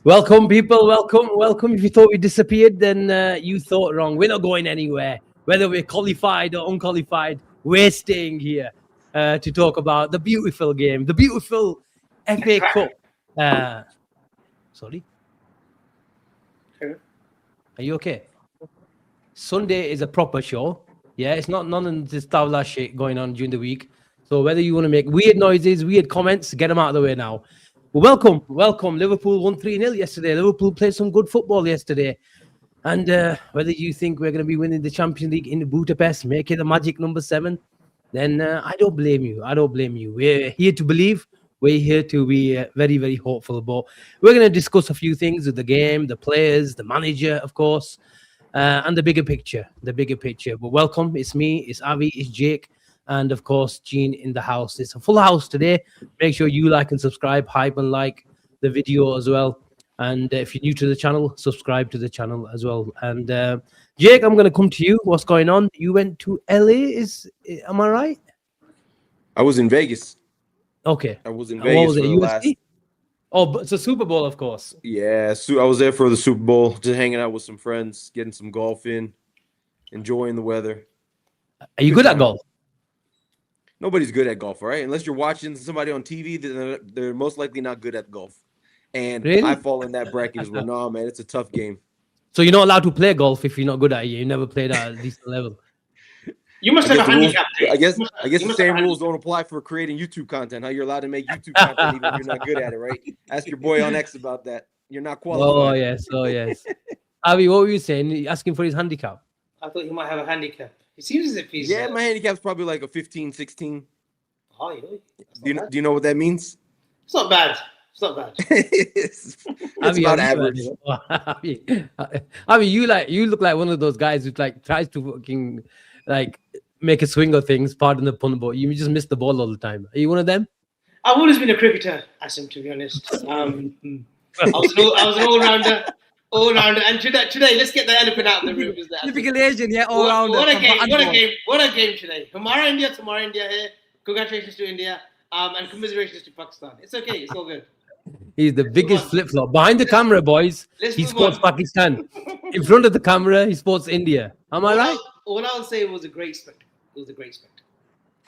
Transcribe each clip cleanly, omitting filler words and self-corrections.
Welcome, people. Welcome. If you thought we disappeared, then you thought wrong. We're not going anywhere. Whether we're qualified or unqualified, we're staying here to talk about the beautiful game, the beautiful FA Cup. Sorry. Are you okay? Sunday is a proper show. Yeah, it's not none of this tawla shit going on during the week. So whether you want to make weird noises, weird comments, get them out of the way now. Well, welcome. Liverpool won 3-0 yesterday. Liverpool played some good football yesterday. And whether you think we're going to be winning the Champions League in Budapest, make it a magic number 7, then I don't blame you. We're here to believe. We're here to be very, very hopeful. But we're going to discuss a few things with the game, the players, the manager, of course, and the bigger picture. But welcome. It's me, it's Avi, it's Jake, and of course, Gene in the house. It's a full house today. Make sure you like and subscribe, hype and like the video as well. And if you're new to the channel, subscribe to the channel as well. And Jake, I'm going to come to you. What's going on? You went to LA, am I right? I was in Vegas. Okay. I was in Vegas was it, for the last... Oh, but it's a Super Bowl, of course. Yeah, I was there for the Super Bowl, just hanging out with some friends, getting some golf in, enjoying the weather. Are you good at golf? Nobody's good at golf, all right? Unless you're watching somebody on TV, they're most likely not good at golf. And really? I fall in that bracket as well. No, man, it's a tough game. So you're not allowed to play golf if you're not good at it. You never played at a decent level. You must have a handicap. I guess the same rules don't apply for creating YouTube content. How you're allowed to make YouTube content even if you're not good at it, right? Ask your boy on X about that. You're not qualified. Oh yes. Avi, what were you saying? Asking for his handicap? I thought he might have a handicap. It seems as if he's... Yeah, my handicap's probably like a 15, 16. Oh, do you know what that means? It's not bad. It's about average. I mean, you look like one of those guys who like tries to fucking like make a swing of things. Pardon the pun, but you just miss the ball all the time. Are you one of them? I've always been a cricketer, Asim, to be honest. I was an all-rounder. And today, let's get the elephant out of the room. Typical Asian, yeah, all-rounder. What a game today. Hamara India, tomorrow India here. Congratulations to India. And commiserations to Pakistan. It's okay. It's all good. He's the biggest flip-flop. Behind the camera, boys, he sports Pakistan. In front of the camera, he sports India. Am I right? All I'll say was a great spectacle. It was a great spectacle.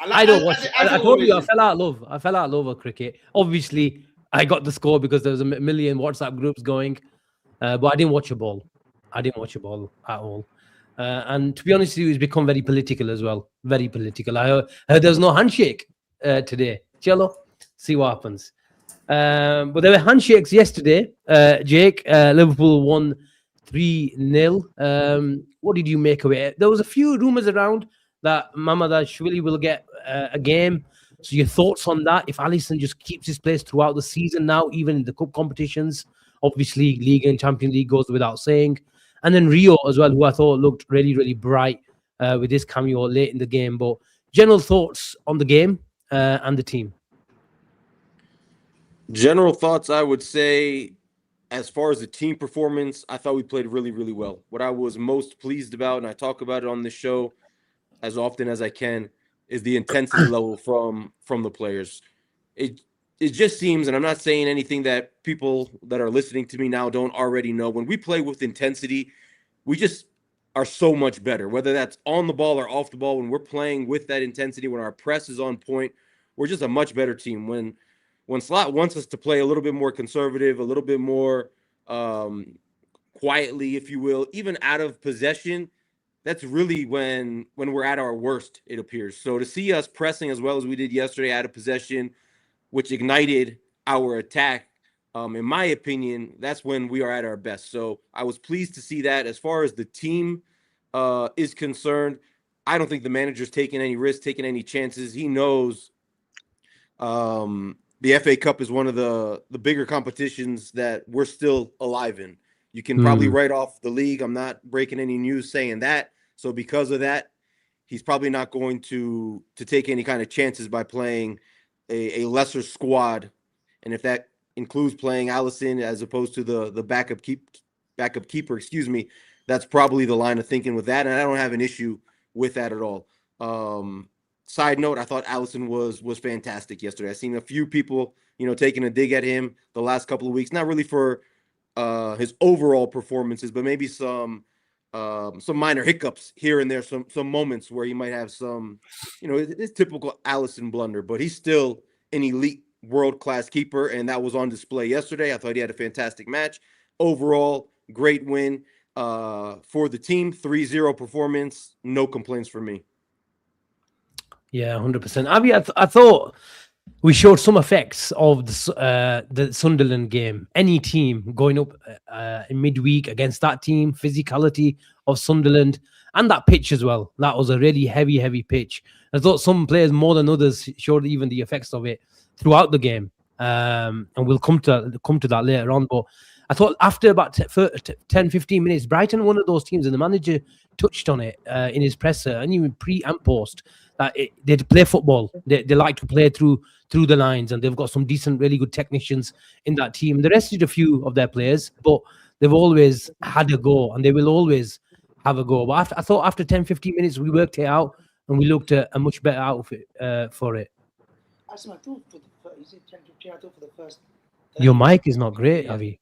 I don't watch. I told you I fell out of love with cricket. Obviously, I got the score because there was a million WhatsApp groups going, but I didn't watch a ball. I didn't watch a ball at all. And to be honest with you, it's become very political as well. Very political. I heard there was no handshake today. Cello, see what happens. But there were handshakes yesterday. Jake, Liverpool won 3-0. What did you make of it? There was a few rumours around that Mamardashvili will get a game. So your thoughts on that? If Alisson just keeps his place throughout the season now, even in the cup competitions, obviously League and Champions League goes without saying. And then Rio as well, who I thought looked really, really bright with his cameo late in the game. But general thoughts on the game and the team? General thoughts, I would say, as far as the team performance, I thought we played really, really well. What I was most pleased about, and I talk about it on the show as often as I can, is the intensity level from the players. It just seems, and I'm not saying anything that people that are listening to me now don't already know. When we play with intensity, we just are so much better, whether that's on the ball or off the ball. When we're playing with that intensity, when our press is on point, we're just a much better team. When Slot wants us to play a little bit more conservative, a little bit more quietly, if you will, even out of possession, that's really when we're at our worst, it appears. So to see us pressing as well as we did yesterday out of possession, which ignited our attack, in my opinion, that's when we are at our best. So I was pleased to see that. As far as the team is concerned, I don't think the manager's taking any risks, taking any chances. He knows the FA Cup is one of the bigger competitions that we're still alive in. You can probably write off the league. I'm not breaking any news saying that. So because of that, he's probably not going to take any kind of chances by playing a lesser squad. And if that includes playing Alisson as opposed to the backup keeper, that's probably the line of thinking with that. And I don't have an issue with that at all. Side note, I thought Alisson was fantastic yesterday. I've seen a few people, taking a dig at him the last couple of weeks, not really for his overall performances, but maybe some minor hiccups here and there, some moments where he might have some, his typical Alisson blunder, but he's still an elite world-class keeper, and that was on display yesterday. I thought he had a fantastic match. Overall, great win for the team. 3-0 performance. No complaints for me. Yeah, 100%. I thought we showed some effects of the Sunderland game. Any team going up in midweek against that team, physicality of Sunderland, and that pitch as well. That was a really heavy pitch. I thought some players more than others showed even the effects of it throughout the game. And we'll come to that later on. But I thought after about 10, 15 minutes, Brighton, one of those teams, and the manager touched on it in his presser, and even pre and post, that they play football. They like to play through the lines, and they've got some decent, really good technicians in that team. They rested a few of their players, but they've always had a go, and they will always have a go. But I thought after 10, 15 minutes, we worked it out, and we looked at a much better outfit for it. Asim, I thought for the first. Your mic is not great, Avi.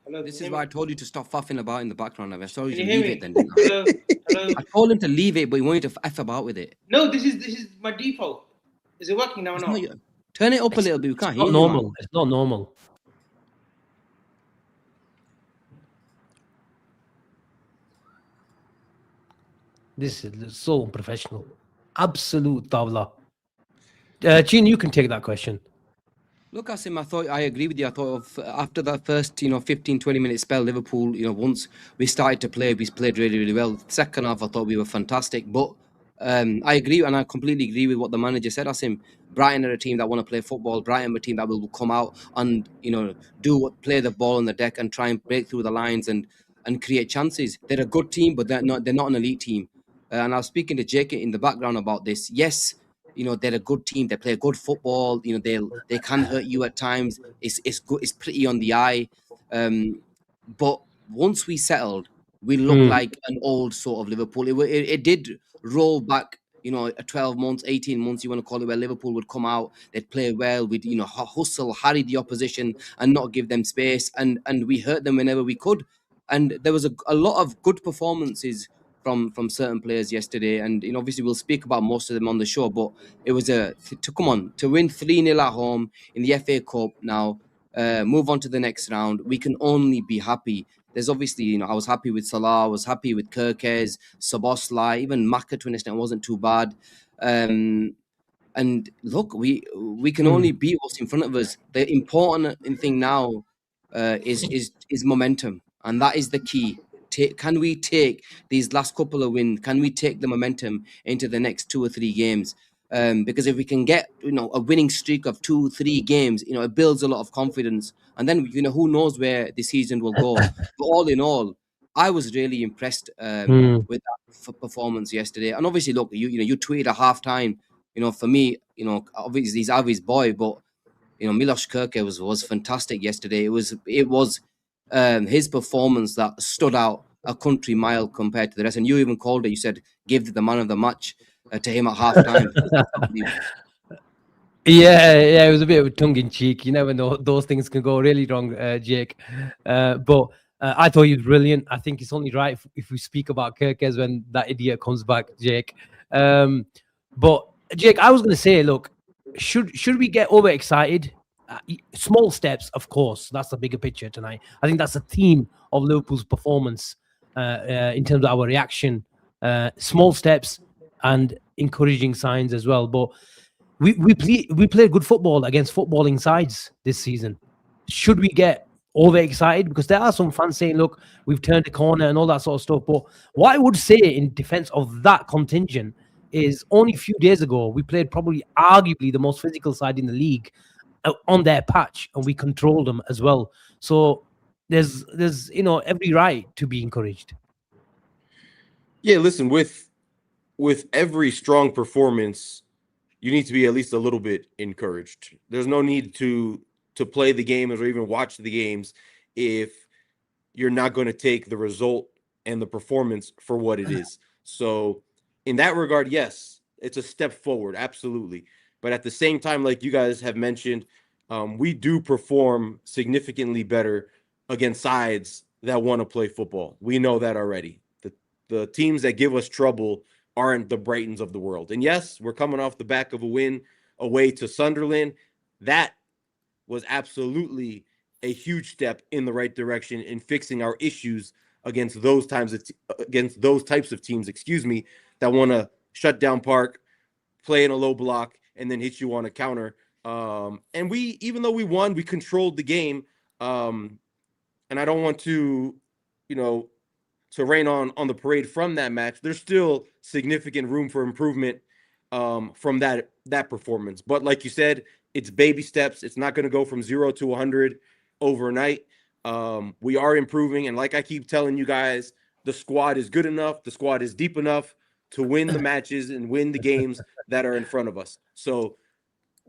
Hello, This is why I told you to stop faffing about in the background. I told you Can to you leave hear it me? then. Hello, hello. I told him to leave it, but he wanted to F about with it. No, this is my default. Is it working now or It's not? not your- Turn it up a little bit. We can't hear Not you, normal. man. It's not normal. This is so unprofessional. Absolute tawla. Chin, you can take that question. Look, Asim, I agree with you. I thought of after that first, 15, 20-minute spell, Liverpool, once we started to play, we played really, really well. Second half, I thought we were fantastic. But I agree, and I completely agree with what the manager said, Asim. Brighton are a team that want to play football. Brighton are a team that will come out and, play the ball on the deck and try and break through the lines and create chances. They're a good team, but they're not an elite team. And I was speaking to Jake in the background about this. Yes, they're a good team. They play good football. They can hurt you at times. It's good. It's pretty on the eye. But once we settled, we looked like an old sort of Liverpool. It did roll back, 12 months, 18 months, you want to call it, where Liverpool would come out, they'd play well, we'd, hustle, harry the opposition and not give them space. And we hurt them whenever we could. And there was a lot of good performances from certain players yesterday, and obviously we'll speak about most of them on the show. But it was to win 3-0 at home in the FA Cup now, move on to the next round. We can only be happy. There's obviously, I was happy with Salah, I was happy with Kerkez, Szoboszlai, even Maka to an extent wasn't too bad. And look, we can only beat what's in front of us. The important thing now is momentum, and that is the key. Can we take these last couple of wins? Can we take the momentum into the next 2 or 3 games? Because if we can get a winning streak of 2-3 games, it builds a lot of confidence, and then who knows where the season will go. But all in all, I was really impressed with that performance yesterday. And obviously, look, you tweeted at halftime. For me, obviously he's Avi's boy, but Milos Kerkez was fantastic yesterday. It was his performance that stood out a country mile compared to the rest. And you even called it. You said give the man of the match to him at halftime. Yeah, it was a bit of a tongue in cheek. You never know; those things can go really wrong, Jake. But I thought he was brilliant. I think it's only right if we speak about Kerkez when that idiot comes back, Jake. But Jake, I was going to say, look, should we get overexcited? Small steps, of course. That's the bigger picture tonight. I think that's the theme of Liverpool's performance in terms of our reaction. Small steps and encouraging signs as well. But we played good football against footballing sides this season. Should we get overexcited? Because there are some fans saying, look, we've turned a corner and all that sort of stuff. But what I would say in defense of that contingent is only a few days ago, we played probably arguably the most physical side in the league on their patch, and we controlled them as well. So there's every right to be encouraged. Yeah, listen, with every strong performance, you need to be at least a little bit encouraged. There's no need to play the game or even watch the games if you're not going to take the result and the performance for what it is. So in that regard, yes, it's a step forward, absolutely. But at the same time, like you guys have mentioned, we do perform significantly better against sides that want to play football. We know that already. The teams that give us trouble aren't the Brightons of the world. And yes, we're coming off the back of a win away to Sunderland. That was absolutely a huge step in the right direction in fixing our issues against those types of teams, that want to shut down Park, play in a low block, and then hit you on a counter. And even though we won, we controlled the game. And I don't want to, to rain on the parade from that match. There's still significant room for improvement from that performance. But like you said, it's baby steps. It's not going to go from 0 to 100 overnight. We are improving. And like I keep telling you guys, the squad is good enough. The squad is deep enough to win the matches and win the games that are in front of us. So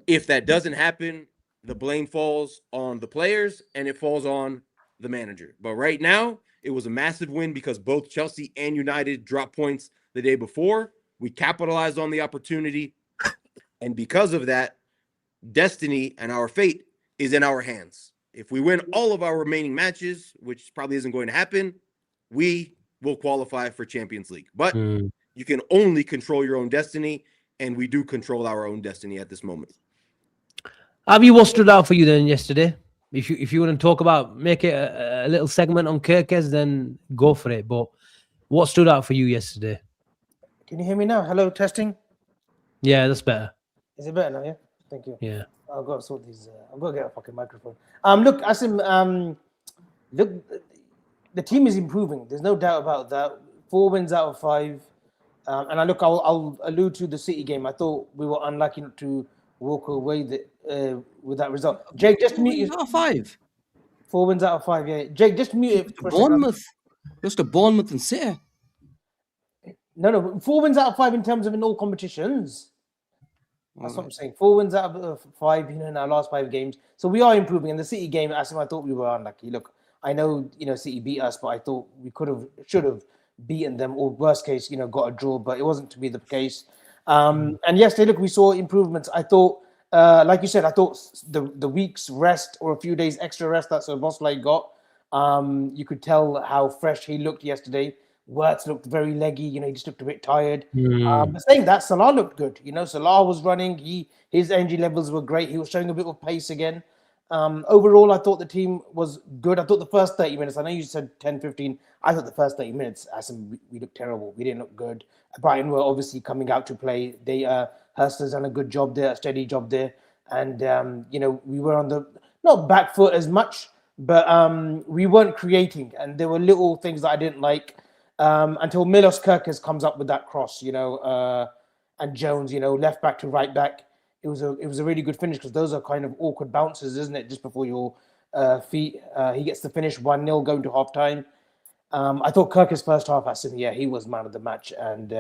if that doesn't happen, the blame falls on the players and it falls on the manager. But right now, it was a massive win because both Chelsea and United dropped points the day before. We capitalized on the opportunity. And because of that, destiny and our fate is in our hands. If we win all of our remaining matches, which probably isn't going to happen, we will qualify for Champions League. But you can only control your own destiny, and we do control our own destiny at this moment. Abi, what stood out for you then yesterday? If you want to talk about, make it a little segment on Kerkez, then go for it. But what stood out for you yesterday? Can you hear me now? Hello, testing. Yeah, that's better. Is it better now? Yeah. Thank you. Yeah. I've got to sort these. I've got to get a fucking microphone. Look, Asim. Look, the team is improving. There's no doubt about that. 4 wins out of 5. And I'll allude to the City game. I thought we were unlucky not to walk away with that result. Jake, just mute you. Out of 5. 4 wins out of 5. Yeah, Jake, just mute it. Bournemouth. Just a Bournemouth and City. No. 4 wins out of 5 in terms of in all competitions. That's what I'm saying. 4 wins out of 5, in our last 5 games. So we are improving. In the City game, Asim, I thought we were unlucky. Look, I know, City beat us, but I thought we should have beaten them, or worst case, got a draw, but it wasn't to be the case. And yesterday, look, we saw improvements. I thought, like you said, I thought the week's rest or a few days extra rest that Szoboszlai got, you could tell how fresh he looked yesterday. Wirtz looked very leggy, he just looked a bit tired. But saying that, Salah looked good. Salah was running. His energy levels were great. He was showing a bit of pace again. Overall, I thought the team was good. I thought the first 30 minutes, I know you said 10, 15. I thought the first 30 minutes, we looked terrible. We didn't look good. Brighton were obviously coming out to play. Hurst's done a good job there, a steady job there. And, we were on the, not back foot as much, but we weren't creating. And there were little things that I didn't like. Until Milos Kerkez comes up with that cross, and Jones, left back to right back. It was a really good finish because those are kind of awkward bounces, isn't it? Just before your feet. He gets the finish 1-0 going to half time. I thought Kerkez first half, Asim, he was man of the match. And,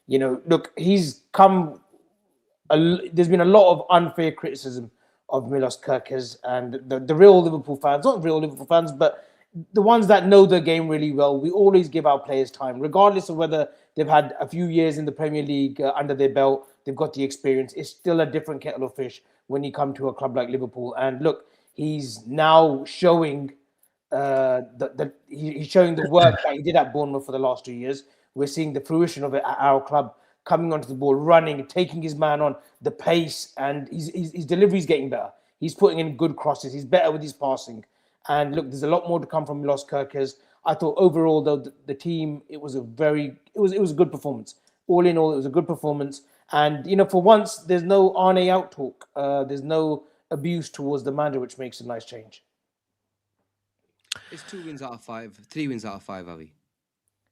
look, he's come. There's been a lot of unfair criticism of Milos Kerkez, and the real Liverpool fans, not real Liverpool fans, but the ones that know the game really well, we always give our players time, regardless of whether they've had a few years in the Premier League under their belt, they've got the experience. It's still a different kettle of fish when you come to a club like Liverpool. And look, he's now showing he's showing the work that he did at Bournemouth for the last 2 years. We're seeing the fruition of it at our club, coming onto the ball, running, taking his man on, the pace, and his delivery's getting better. He's putting in good crosses. He's better with his passing. And look, there's a lot more to come from Milos Kerkez. I thought overall, though, the team, it was a good performance. All in all, it was a good performance. And, for once, there's no Arne out talk. There's no abuse towards the manager, which makes a nice change. It's 2 wins out of 5. 3 wins out of 5, Avi.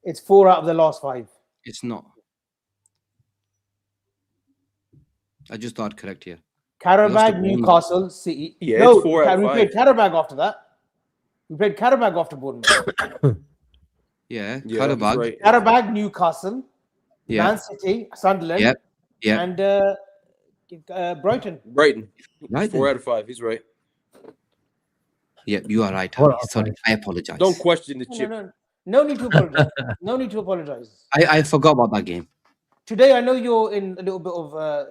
It's 4 out of the last 5. It's not. I just thought correct here. Karabag, Newcastle, City. Yeah, no, it's 4 out of 5. We played Karabag after that. We played Karabag after Bournemouth. Yeah, Karabag. Right. Karabag, Newcastle, Yeah. Man City, Sunderland, Yeah. and Brighton. Brighton. Right 4 out of 5. He's right. Yeah, you are right, Avi. Sorry, I apologize. Don't question the chip. No need to apologize. No need to apologize. I forgot about that game. Today, I know you're in a little bit of, I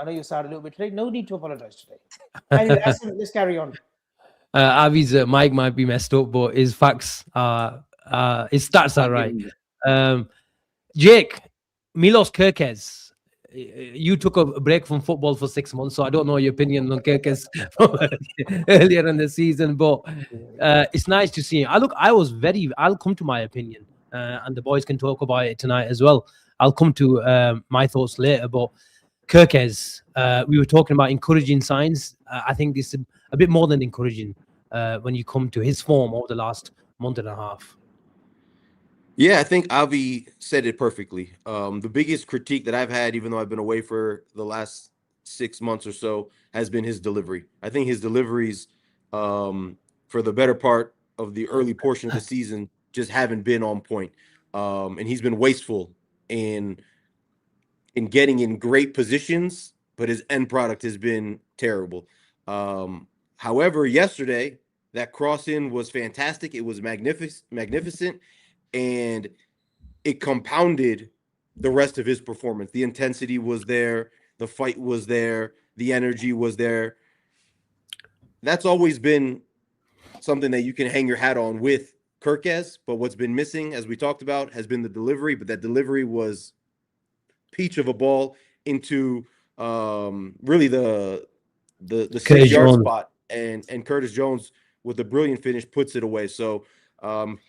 know you're sad a little bit today. No need to apologize today. Anyway, Asim, let's carry on. Avi's mic might be messed up, but his facts his stats are right. Jake, Milos Kerkez, you took a break from football for 6 months, so I don't know your opinion on Kerkez from earlier in the season, but it's nice to see him. I'll come to my opinion, and the boys can talk about it tonight as well. I'll come to my thoughts later, but Kerkez, we were talking about encouraging signs. I think this is a bit more than encouraging when you come to his form over the last month and a half. Yeah, I think Avi said it perfectly. The biggest critique that I've had, even though I've been away for the last 6 months or so, has been his delivery. I think his deliveries for the better part of the early portion of the season just haven't been on point. And he's been wasteful in getting in great positions, but his end product has been terrible. However, yesterday, that cross-in was fantastic. It was magnificent. And it compounded the rest of his performance. The intensity was there. The fight was there. The energy was there. That's always been something that you can hang your hat on with Kerkez. But what's been missing, as we talked about, has been the delivery. But that delivery was peach of a ball into really the 6-yard spot. And Curtis Jones, with a brilliant finish, puts it away. So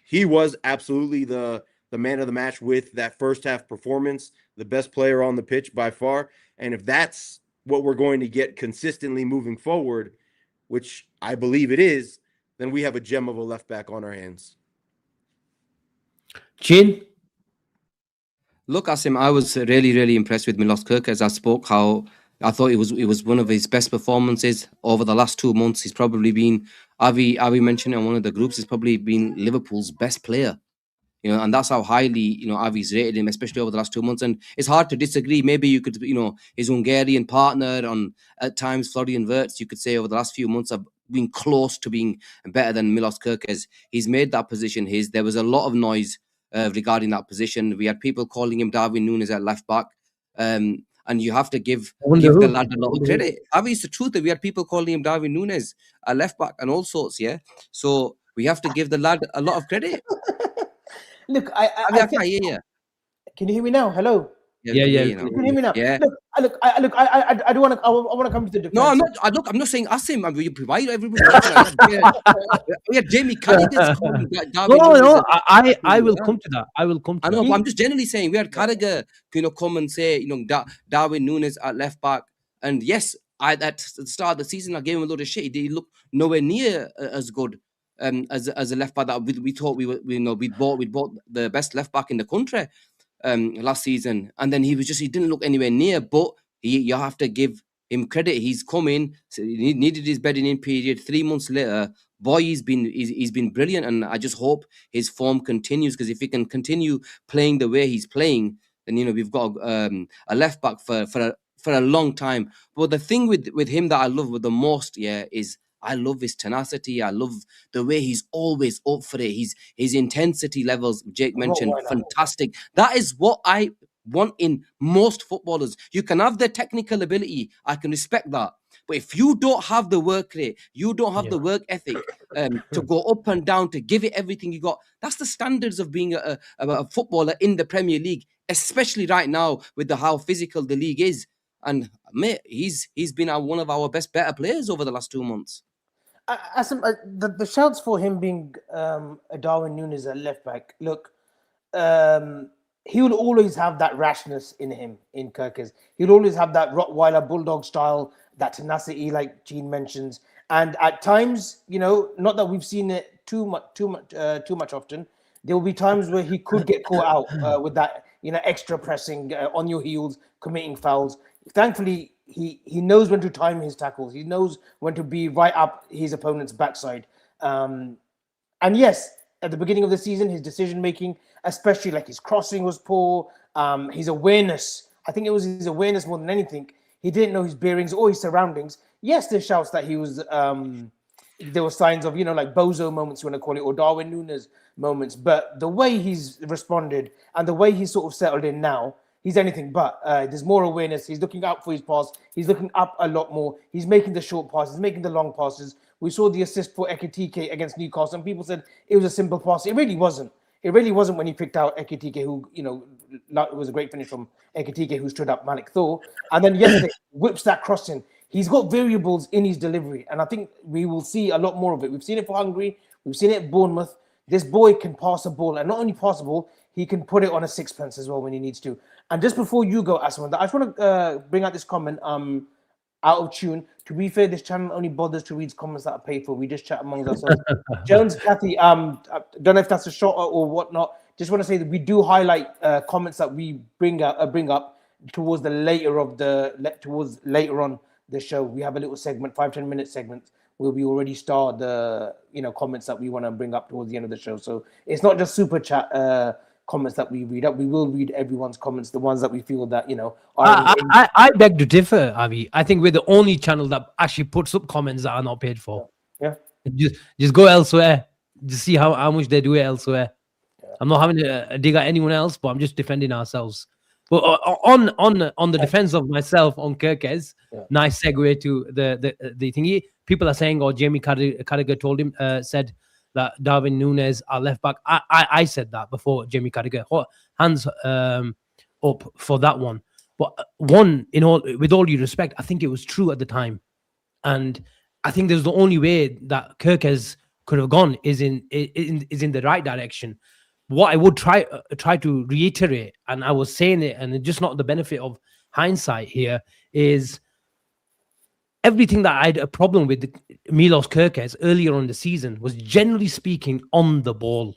he was absolutely the man of the match with that first half performance, the best player on the pitch by far. And if that's what we're going to get consistently moving forward, which I believe it is, then we have a gem of a left back on our hands. Chin? Look, Asim, I was really impressed with Milos Kerkez. I spoke how I thought it was one of his best performances over the last 2 months. He's probably been, Avi mentioned in one of the groups, he's probably been Liverpool's best player. And that's how highly, Avi's rated him, especially over the last 2 months. And it's hard to disagree. Maybe you could, his Hungarian partner at times, Florian Wirtz, you could say over the last few months have been close to being better than Milos Kerkez. He's made that position his. There was a lot of noise regarding that position. We had people calling him Darwin Núñez at left back. And you have to give the lad a lot of credit. Avi, it's the truth that we had people calling him Darwin Núñez at left back and all sorts, yeah? So we have to give the lad a lot of credit. Look, I can't hear you. Can you hear me now? Hello. Yeah. You can hear me now. Yeah. Look, I don't want to. I want to come to the defense. No, I'm not. I'm not saying Asim. Why everybody? We had Jamie Carragher calling Darwin. No. I will come to that. I will come to. I know, but I'm just generally saying we had Carragher, come and say, Darwin Núñez at left back, and yes, at the start of the season I gave him a load of shit. He looked nowhere near as good. As a left back that we thought we bought the best left back in the country last season, and then he didn't look anywhere near. But you have to give him credit. He's come in, so he needed his bedding in period. 3 months later, boy, he's been brilliant, and I just hope his form continues, because if he can continue playing the way he's playing, then we've got a left back for a long time. But the thing with him that I love the most, is I love his tenacity. I love the way he's always up for it. His intensity levels, Jake mentioned, fantastic. That is what I want in most footballers. You can have the technical ability. I can respect that. But if you don't have the work rate, you don't have the work ethic to go up and down, to give it everything you got, that's the standards of being a footballer in the Premier League, especially right now with how physical the league is. And mate, he's been one of our better players over the last 2 months. The shouts for him being a Darwin Núñez at left back. Look, he will always have that rashness in him, in Kerkez. He'll always have that Rottweiler bulldog style, that tenacity, like Gene mentions. And at times, not that we've seen it too much often, there will be times where he could get caught out with that, extra pressing on your heels, committing fouls. Thankfully, he knows when to time his tackles. He knows when to be right up his opponent's backside. And yes, at the beginning of the season, his decision making, especially like his crossing, was poor. His awareness, I think it was his awareness more than anything. He didn't know his bearings or his surroundings. Yes, there's shouts that he was. There were signs of like bozo moments, you want to call it, or Darwin Núñez moments. But the way he's responded and the way he's sort of settled in now, he's anything but. There's more awareness. He's looking out for his pass. He's looking up a lot more. He's making the short passes, making the long passes, We saw the assist for Ekitike against Newcastle, and people said it was a simple pass. It really wasn't. It really wasn't when he picked out Ekitike, who, you know, it was a great finish from Ekitike, who stood up Malik Thor. And then yesterday, whips that cross in. He's got variables in his delivery, and I think we will see a lot more of it. We've seen it for Hungary. We've seen it at Bournemouth. This boy can pass a ball, and not only pass a ball, he can put it on a sixpence as well when he needs to. And just before you go, Asim, I just want to bring out this comment, out of tune. To be fair, this channel only bothers to read comments that are paid for. We just chat amongst ourselves. Jones, Kathy, I don't know if that's a shot or whatnot. Just want to say that we do highlight comments that we bring up towards later on the show. We have a little segment, 5-10 minute segment, where we already start the comments that we want to bring up towards the end of the show. So it's not just super chat comments that we read up. We will read everyone's comments, the ones that we feel that I beg to differ, Avi. I think we're the only channel that actually puts up comments that are not paid for. Yeah. Just go elsewhere. Just see how much they do it elsewhere. Yeah. I'm not having to dig at anyone else, but I'm just defending ourselves. But on the defense of myself on Kerkez, nice segue to the thingy. People are saying, Jamie Carragher told him, said that Darwin Núñez, our left back. I said that before Jamie Carragher. Hands up for that one. But with all due respect, I think it was true at the time, and I think there's the only way that Kerkez could have gone is in the right direction. What I would try to reiterate, and I was saying it, and it's just not the benefit of hindsight here, is everything that I had a problem with Milos Kerkez earlier on in the season was, generally speaking, on the ball.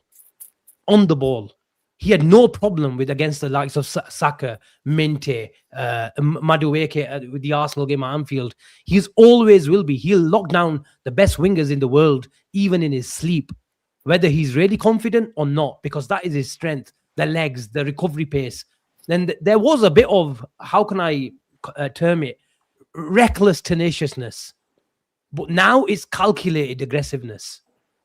On the ball. He had no problem with against the likes of Saka, Minte, Madueke with the Arsenal game at Anfield. He's always will be. He'll lock down the best wingers in the world, even in his sleep, whether he's really confident or not, because that is his strength, the legs, the recovery pace. Then there was a bit of, how can I term it, reckless tenaciousness. But now it's calculated aggressiveness.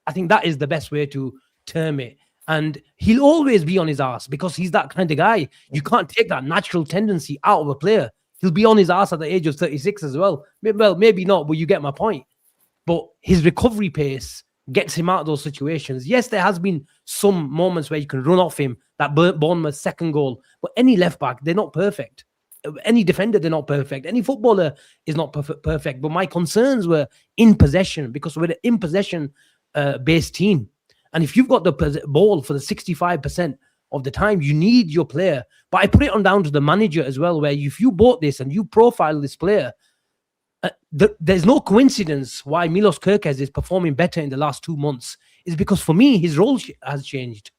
I think that is the best way to term it. And he'll always be on his ass because he's that kind of guy. You can't take that natural tendency out of a player. He'll be on his ass at the age of 36 as well. Well, maybe not, but you get my point. But his recovery pace gets him out of those situations. Yes, there has been some moments where you can run off him, that Bournemouth second goal. But any left back, they're not perfect. Any defender, they're not perfect. Any footballer is not perfect. But my concerns were in possession, because we're an in possession based team. And if you've got the ball for the 65% of the time, you need your player. But I put it on down to the manager as well, where if you bought this and you profile this player, there's no coincidence why Milos Kerkez is performing better in the last 2 months. Is because for me, his role has changed,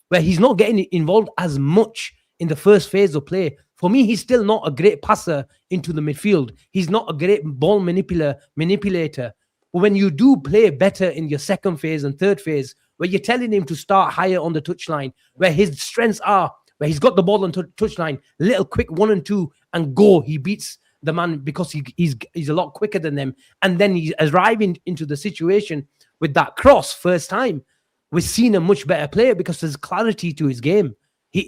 where he's not getting involved as much in the first phase of play. For me, he's still not a great passer into the midfield. He's not a great ball manipulator. But when you do play better in your second phase and third phase, where you're telling him to start higher on the touchline, where his strengths are, where he's got the ball on touchline, little quick 1 and 2 and go. He beats the man because he's a lot quicker than them. And then he's arriving into the situation with that cross first time. We've seen a much better player because there's clarity to his game.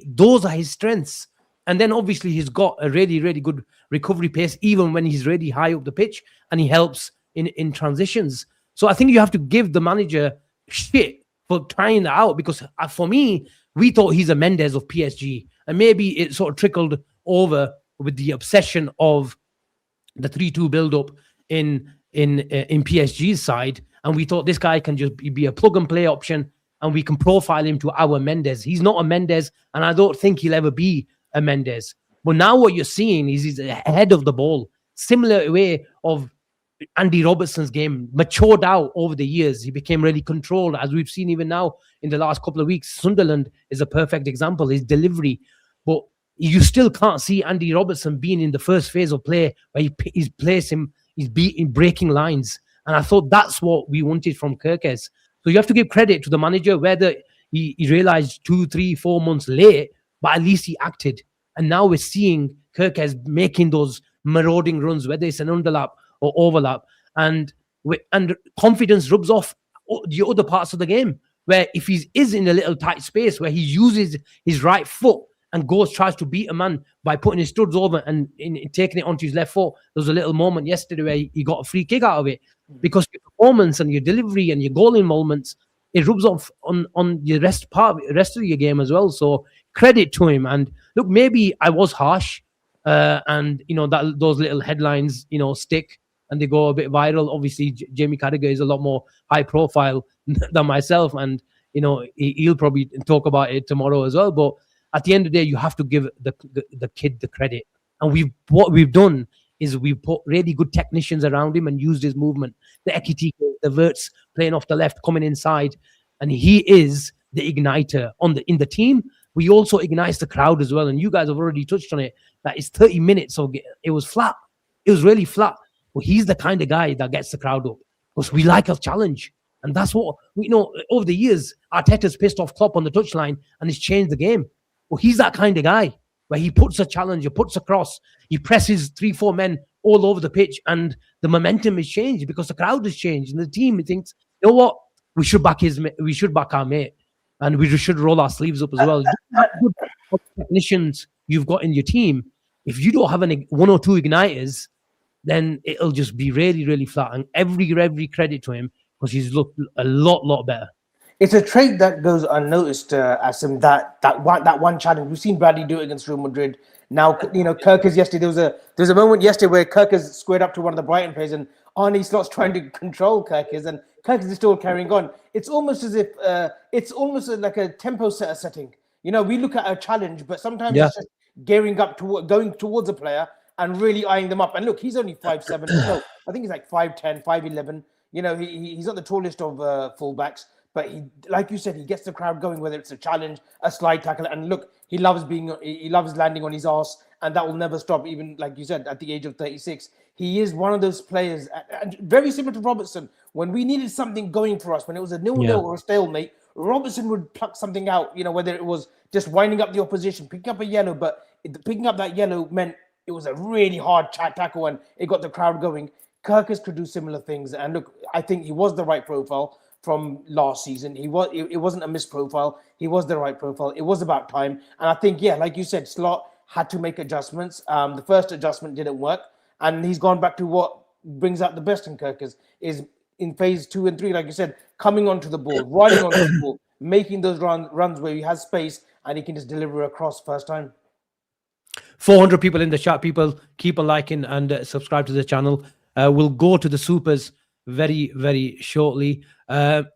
Those are his strengths. And then obviously he's got a really, really good recovery pace, even when he's really high up the pitch, and he helps in transitions. So I think you have to give the manager shit for trying that out, because for me, we thought he's a Mendes of PSG, and maybe it sort of trickled over with the obsession of the 3-2 build-up in PSG's side, and we thought this guy can just be a plug-and-play option, and we can profile him to our Mendes. He's not a Mendes, and I don't think he'll ever be a Mendes. But now what you're seeing is he's ahead of the ball, similar way of Andy Robertson's game, matured out over the years. He became really controlled, as we've seen even now in the last couple of weeks. Sunderland is a perfect example, his delivery. But you still can't see Andy Robertson being in the first phase of play, where he's breaking lines. And I thought that's what we wanted from Kerkez. So you have to give credit to the manager, whether he realized 2, 3, 4 months late, but at least he acted. And now we're seeing Kerkez making those marauding runs, whether it's an underlap or overlap, and confidence rubs off the other parts of the game, where if he is in a little tight space where he uses his right foot and goes, tries to beat a man by putting his studs over and taking it onto his left foot. There was a little moment yesterday where he got a free kick out of it because your performance and your delivery and your goal involvements, it rubs off on your rest of your game as well. So credit to him. And look, maybe I was harsh, and that those little headlines stick and they go a bit viral. Obviously, Jamie Carragher is a lot more high profile than myself, and he'll probably talk about it tomorrow as well. But at the end of the day, you have to give the kid the credit. And what we've done is we've put really good technicians around him and used his movement. The Ekitike, the Verts playing off the left, coming inside. And he is the igniter in the team. We also ignites the crowd as well. And you guys have already touched on it. That is 30 minutes. So it was flat. It was really flat. But he's the kind of guy that gets the crowd up. Because we like a challenge. And that's what, over the years, Arteta's pissed off Klopp on the touchline and he's changed the game. Well, he's that kind of guy where he puts a challenge, he puts a cross, he presses 3-4 men all over the pitch, and the momentum is changed because the crowd has changed, and the team thinks, you know what, we should back our mate, and we should roll our sleeves up as well. Good technicians you've got in your team, if you don't have one or two igniters, then it'll just be really, really flat. And every credit to him because he's looked a lot better. It's a trait that goes unnoticed, Asim, that one challenge. We've seen Bradley do it against Real Madrid. Now, Kerkez yesterday, there was a moment yesterday where Kerkez squared up to one of the Brighton players and Arne Slot's trying to control Kerkez and Kerkez is still carrying on. It's almost as if, it's almost like a tempo setter setting. We look at a challenge, but sometimes it's just gearing up going towards a player and really eyeing them up. And look, he's only 5'7". No, I think he's like 5'10", 5'11". He's not the tallest of fullbacks. But he, like you said, he gets the crowd going, whether it's a challenge, a slide tackle. And look, he loves landing on his arse, and that will never stop, even like you said, at the age of 36. He is one of those players, and very similar to Robertson. When we needed something going for us, when it was a 0-0 or a stalemate, Robertson would pluck something out, whether it was just winding up the opposition, picking up a yellow, but picking up that yellow meant it was a really hard tackle and it got the crowd going. Kerkez could do similar things. And look, I think he was the right profile from last season. It wasn't a missed profile. He was the right profile. It was about time. And I think, like you said, Slot had to make adjustments. The first adjustment didn't work. And he's gone back to what brings out the best in Kerkez, is in phase 2 and 3, like you said, coming onto the ball, running onto the ball, making those runs where he has space and he can just deliver across first time. 400 people in the chat. People keep on liking and subscribe to the channel. We'll go to the supers very, very shortly.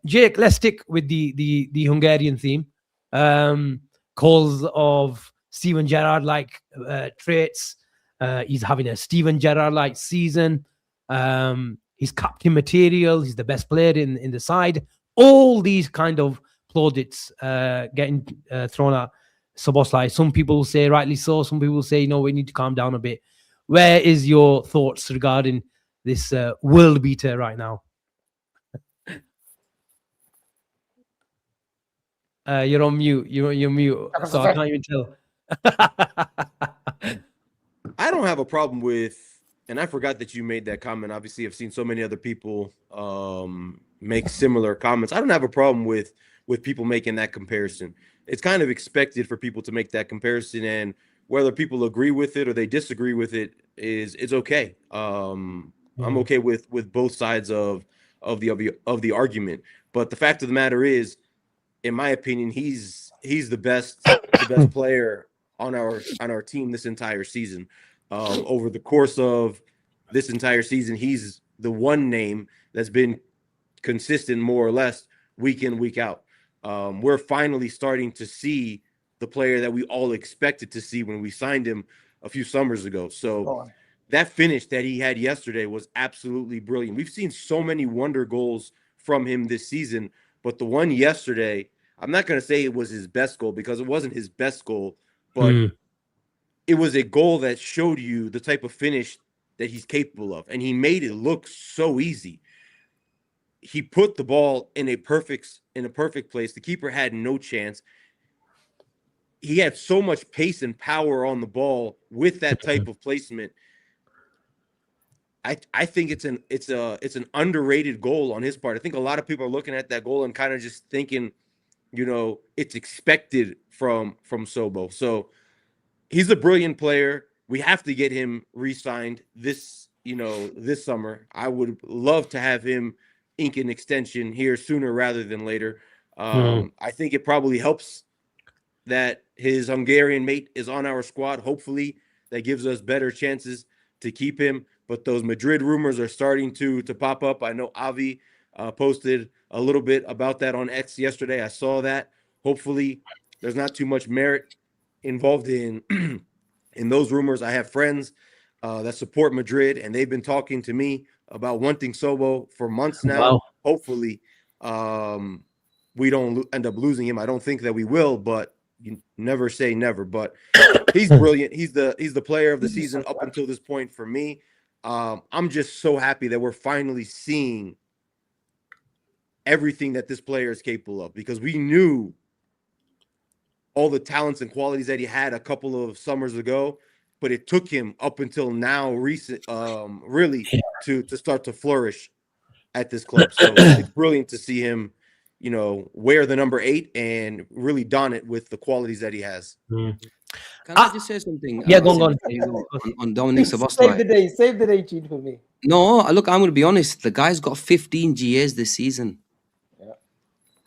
Jake, let's stick with the Hungarian theme. Calls of Steven Gerrard-like traits. He's having a Steven Gerrard-like season. He's captain material. He's the best player in the side. All these kind of plaudits getting thrown at Szoboszlai. Some people say rightly so. Some people say, we need to calm down a bit. Where is your thoughts regarding this world beater right now? You're on mute. You're mute. So I can't even tell. I don't have a problem with, and I forgot that you made that comment. Obviously, I've seen so many other people make similar comments. I don't have a problem with people making that comparison. It's kind of expected for people to make that comparison, and whether people agree with it or they disagree with it it's okay. I'm okay with both sides of the argument. But the fact of the matter is, in my opinion, he's the best player on our team this entire season. Over the course of this entire season, he's the one name that's been consistent more or less week in, week out. We're finally starting to see the player that we all expected to see when we signed him a few summers ago. So that finish that he had yesterday was absolutely brilliant. We've seen so many wonder goals from him this season, but the one yesterday, I'm not going to say it was his best goal because it wasn't his best goal, but it was a goal that showed you the type of finish that he's capable of, and he made it look so easy. He put the ball in a perfect place. The keeper had no chance. He had so much pace and power on the ball with that type of placement. I think it's an underrated goal on his part. I think a lot of people are looking at that goal and kind of just thinking, it's expected from Sobo. So he's a brilliant player. We have to get him re-signed this summer. I would love to have him ink an extension here sooner rather than later. I think it probably helps that his Hungarian mate is on our squad. Hopefully that gives us better chances to keep him. But those Madrid rumors are starting to pop up. I know Avi posted a little bit about that on X yesterday. I saw that. Hopefully there's not too much merit involved in in those rumors. I have friends that support Madrid, and they've been talking to me about wanting Sobo for months now. Wow. Hopefully we don't end up losing him. I don't think that we will, but you never say never. But he's brilliant. He's the player of the season up until this point for me. I'm just so happy that we're finally seeing everything that this player is capable of, because we knew all the talents and qualities that he had a couple of summers ago, but it took him up until now really to start to flourish at this club. So it's brilliant to see him, wear the number 8 and really don it with the qualities that he has. Can I just say something? Yeah, go on. On Dominik Szoboszlai. Save the day, Gene, for me. No, look, I'm going to be honest. The guy's got 15 GAs this season. Yeah.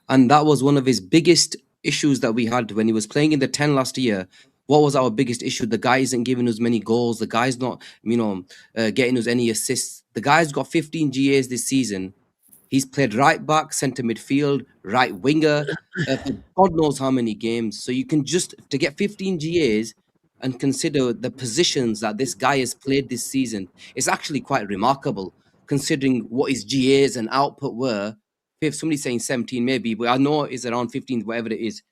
And that was one of his biggest issues that we had when he was playing in the 10 last year. What was our biggest issue? The guy isn't giving us many goals. The guy's not, getting us any assists. The guy's got 15 GAs this season. He's played right back, centre midfield, right winger, for God knows how many games. So you can to get 15 GAs and consider the positions that this guy has played this season. It's actually quite remarkable, considering what his GAs and output were. If somebody's saying 17 maybe, but I know it's around 15, whatever it is.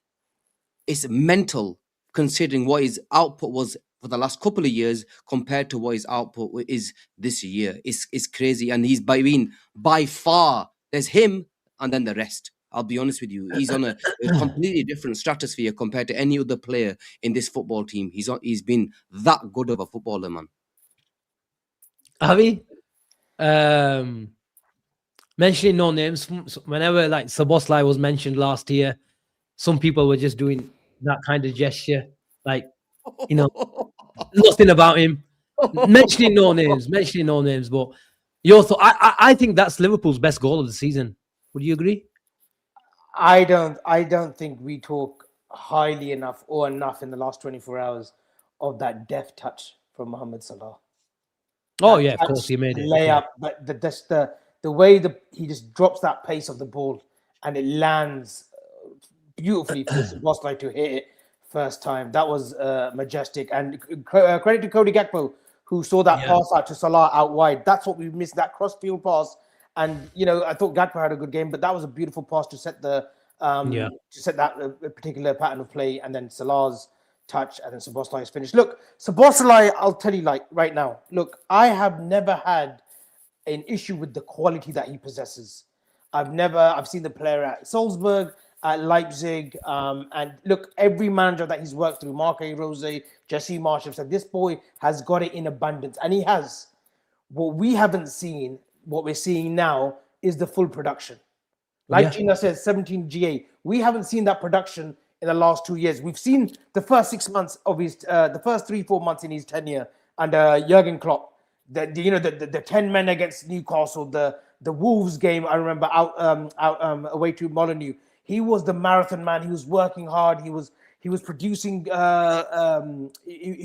It's mental, considering what his output was for the last couple of years compared to what his output is this year. It's crazy. And he's by far, there's him and then the rest. I'll be honest with you. He's on a completely different stratosphere compared to any other player in this football team. He's been that good of a footballer, man. Avi, mentioning no names, whenever like Szoboszlai was mentioned last year, some people were just doing that kind of gesture, like, nothing about him. mentioning no names, but your thought, I think that's Liverpool's best goal of the season. Would you agree? I don't think we talk highly enough or enough in the last 24 hours of that deft touch from Mohamed Salah. Oh yeah, of course he made it. Layup, but the way he just drops that pace of the ball and it lands beautifully for Szoboszlai to hit it first time. That was majestic. And credit to Cody Gakpo, who saw that pass out to Salah out wide. That's what we missed, that cross-field pass. And I thought Gakpo had a good game, but that was a beautiful pass to set that particular pattern of play, and then Salah's touch, and then Szoboszlai's finish. Look, Szoboszlai, I'll tell you right now. Look, I have never had an issue with the quality that he possesses. I've seen the player at Salzburg, at Leipzig, and look, every manager that he's worked through, Marco Rose, Jesse Marsh, have said this boy has got it in abundance, and he has. What we haven't seen, what we're seeing now, is the full production. Like Gina says, 17 GA. We haven't seen that production in the last 2 years. We've seen the first 6 months of his, the first 3-4 months in his tenure under Jurgen Klopp. The 10 men against Newcastle, the Wolves game. I remember out away to Molineux. He was the marathon man. He was working hard. He was producing. He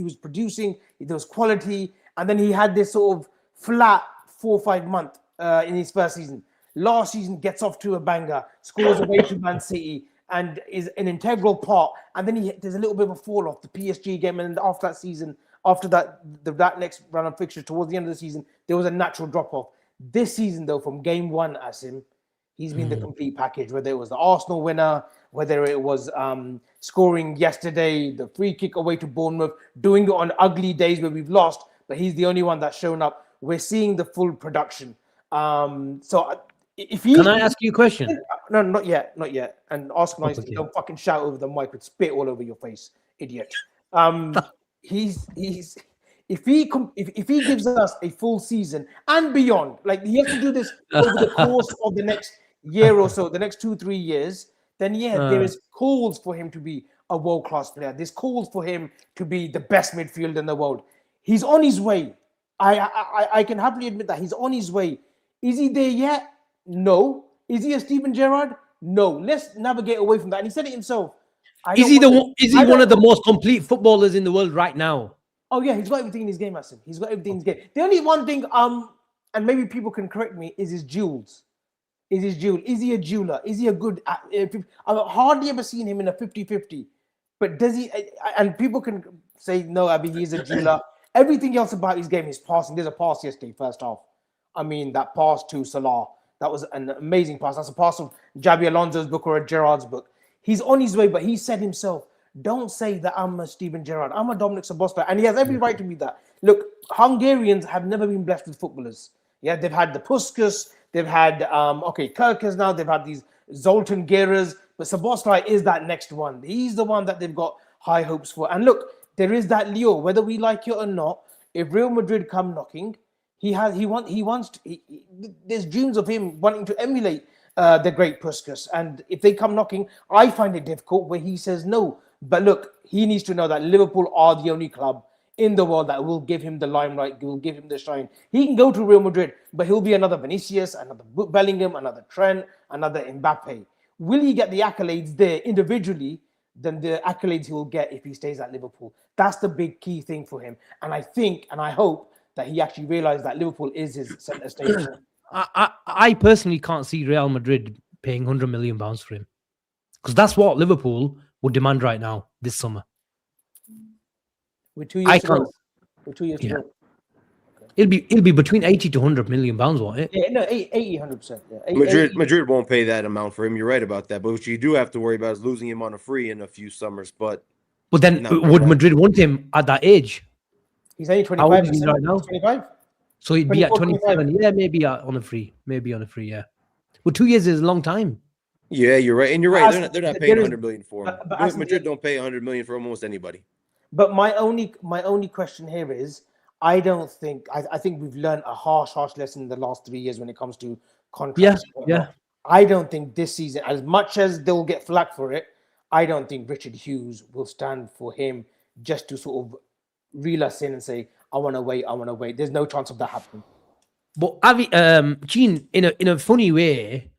was producing. There was quality, and then he had this sort of flat 4 or 5 month in his first season. Last season gets off to a banger, scores away to Man City, and is an integral part. And then there's a little bit of a fall off, the PSG game, and after that season, after that next round of fixtures towards the end of the season, there was a natural drop off. This season, though, from game one, Asim, he's been the complete package. Whether it was the Arsenal winner, whether it was scoring yesterday, the free kick away to Bournemouth, doing it on ugly days where we've lost, but he's the only one that's shown up. We're seeing the full production. So if he... Can I ask you a question? No, not yet. And ask nicely. Okay. Don't fucking shout over the mic with spit all over your face, idiot. If he gives us a full season and beyond, like he has to do this over the course of the next year or so, the next 2-3 years, then there is calls for him to be a world-class player. There's calls for him to be the best midfielder in the world. He's on his way. I can happily admit that he's on his way. Is he there yet? No. Is he a Steven Gerrard? No. Let's navigate away from that. And he said it himself. Is he one of the most complete footballers in the world right now? Oh yeah, he's got everything in his game, Asim. He's got everything in his game. The only one thing, and maybe people can correct me, is his duels. Is he a jeweler? Is he a good? I've hardly ever seen him in a 50-50. But does he? And people can say no. I mean, he's a jeweler. Everything else about his game is passing. There's a pass yesterday, first half. I mean, that pass to Salah, that was an amazing pass. That's a pass of Javi Alonso's book or a Gerrard's book. He's on his way, but he said himself, don't say that I'm a Steven Gerrard. I'm a Dominik Szoboszlai. And he has every right to be that. Look, Hungarians have never been blessed with footballers. Yeah, they've had the Puskas, they've had, Kerkez now, they've had these Zoltan Geras, but Szoboszlai is that next one. He's the one that they've got high hopes for. And look, there is that Leo, whether we like it or not, if Real Madrid come knocking, there's dreams of him wanting to emulate the great Puskas. And if they come knocking, I find it difficult where he says no. But look, he needs to know that Liverpool are the only club in the world that will give him the limelight, will give him the shine. He can go to Real Madrid, but he'll be another Vinicius, another Bellingham, another Trent, another Mbappe. Will he get the accolades there individually than the accolades he will get if he stays at Liverpool? That's the big key thing for him. And I think, and I hope that he actually realized that Liverpool is his centre stage. I personally can't see Real Madrid paying £100 million for him, because that's what Liverpool would demand right now this summer. With 2 years to go. With 2 years to go. It'll be between 80 to 100 million pounds, won't it? Yeah, no, 80, 100%. Yeah. Madrid won't pay that amount for him. You're right about that. But what you do have to worry about is losing him on a free in a few summers. But then would Madrid want him at that age? He's only 25 How old is he right now? 25. So he'd be at 27. Yeah, maybe on a free. Yeah. Well, 2 years is a long time. Yeah, you're right. And you're right. They're not paying 100 million for him. But Madrid don't pay 100 million for almost anybody. But my only question here is, I think we've learned a harsh lesson in the last 3 years when it comes to contracts. Yeah. I don't think this season, as much as they'll get flack for it, I don't think Richard Hughes will stand for him just to sort of reel us in and say, I want to wait. There's no chance of that happening. But Gene, in a funny way,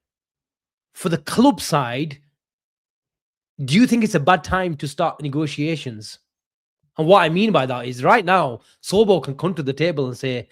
for the club side, do you think it's a bad time to start negotiations? And what I mean by that is right now, Sobo can come to the table and say,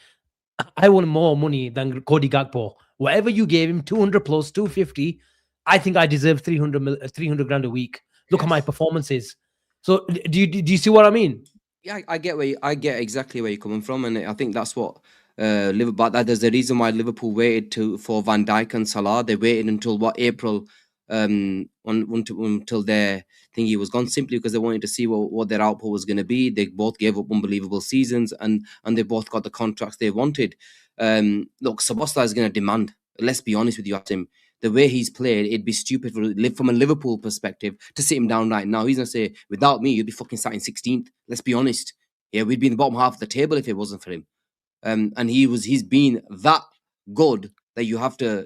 I want more money than Cody Gakpo. Whatever you gave him, 200 plus, 250, I think I deserve 300 grand a week. Look at my performances. So do you see what I mean? Yeah, I get exactly where you're coming from, and I think that's what Liverpool. But there's a reason why Liverpool waited for Van Dijk and Salah. They waited until April, until their thingy was gone, simply because they wanted to see what their output was going to be. They both gave up unbelievable seasons, and they both got the contracts they wanted. Look, Szoboszlai is going to demand. Let's be honest with you, Asim. The way he's played, it'd be stupid from a Liverpool perspective to sit him down right now. He's going to say, without me, you'd be fucking sat in 16th. Let's be honest. Yeah, we'd be in the bottom half of the table if it wasn't for him. And he's been that good that you have to,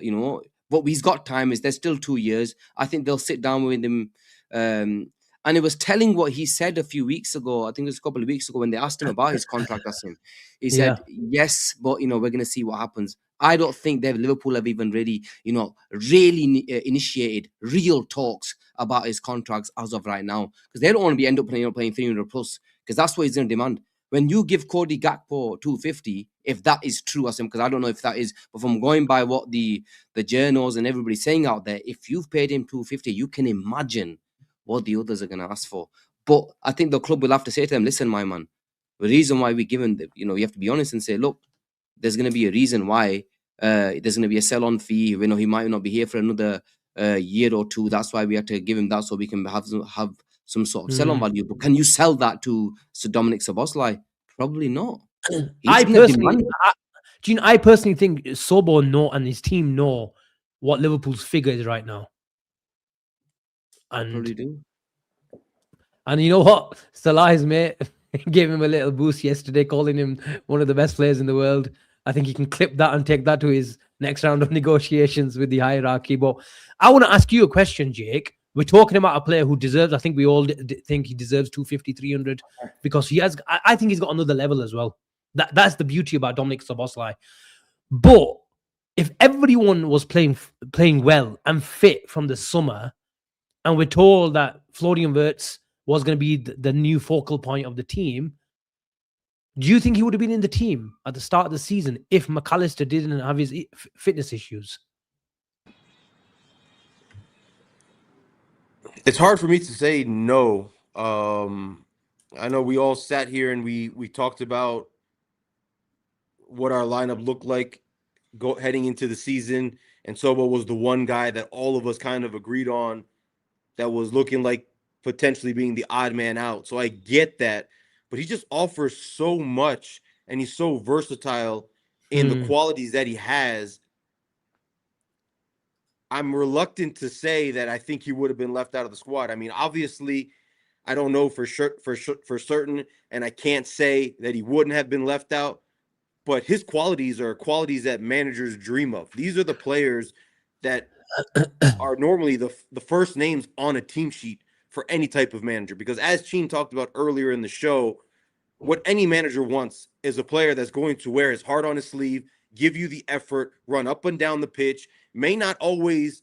what he's got time is there's still 2 years. I think they'll sit down with him. And it was telling what he said a few weeks ago. I think it was a couple of weeks ago when they asked him about his contract. He said, yes, but, we're going to see what happens. I don't think Liverpool have even really initiated real talks about his contracts as of right now, because they don't want to end up playing 300 plus, because that's what he's going to demand. When you give Cody Gakpo 250, if that is true, Asim, because I don't know if that is, but from going by what the journals and everybody's saying out there, if you've paid him 250, you can imagine what the others are going to ask for. But I think the club will have to say to them, listen, my man, the reason why we give him, you have to be honest and say, look, there's going to be a reason why there's going to be a sell-on fee. He might not be here for another year or two. That's why we have to give him that so we can have some sort of sell-on value. But can you sell that to Dominik Szoboszlai? Probably not. I personally think Sobo and his team know what Liverpool's figure is right now. And probably do. And you know what? Salah's mate gave him a little boost yesterday, calling him one of the best players in the world. I think he can clip that and take that to his next round of negotiations with the hierarchy. But I want to ask you a question, Jake. We're talking about a player who deserves, I think we all think he deserves 250, 300 because he has, I think he's got another level as well. That's the beauty about Dominik Szoboszlai. But if everyone was playing well and fit from the summer, and we're told that Florian Wirtz was going to be the new focal point of the team, do you think he would have been in the team at the start of the season if McAllister didn't have his fitness issues? It's hard for me to say no. I know we all sat here and we talked about what our lineup looked like heading into the season, and Sobo was the one guy that all of us kind of agreed on that was looking like potentially being the odd man out. So I get that, but he just offers so much and he's so versatile in the qualities that he has. I'm reluctant to say that I think he would have been left out of the squad. I mean, obviously, I don't know for certain, and I can't say that he wouldn't have been left out, but his qualities are qualities that managers dream of. These are the players that are normally the first names on a team sheet for any type of manager, because as Cheen talked about earlier in the show, what any manager wants is a player that's going to wear his heart on his sleeve, give you the effort, run up and down the pitch, may not always,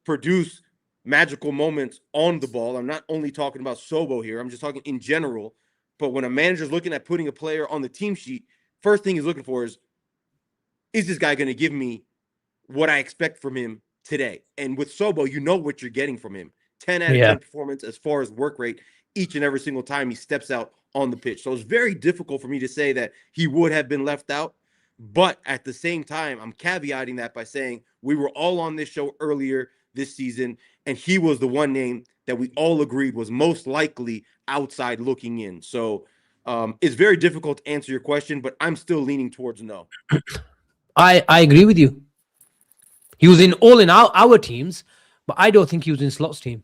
produce magical moments on the ball. I'm not only talking about Sobo here. I'm just talking in general. But when a manager's looking at putting a player on the team sheet, first thing he's looking for is this guy going to give me what I expect from him today? And with Sobo, you know what you're getting from him. 10 out of 10 performance as far as work rate each and every single time he steps out on the pitch. So it's very difficult for me to say that he would have been left out. But at the same time, I'm caveating that by saying we were all on this show earlier this season, and he was the one name that we all agreed was most likely outside looking in. So it's very difficult to answer your question, but I'm still leaning towards no. I agree with you. He was in our teams, but I don't think he was in Slot's team,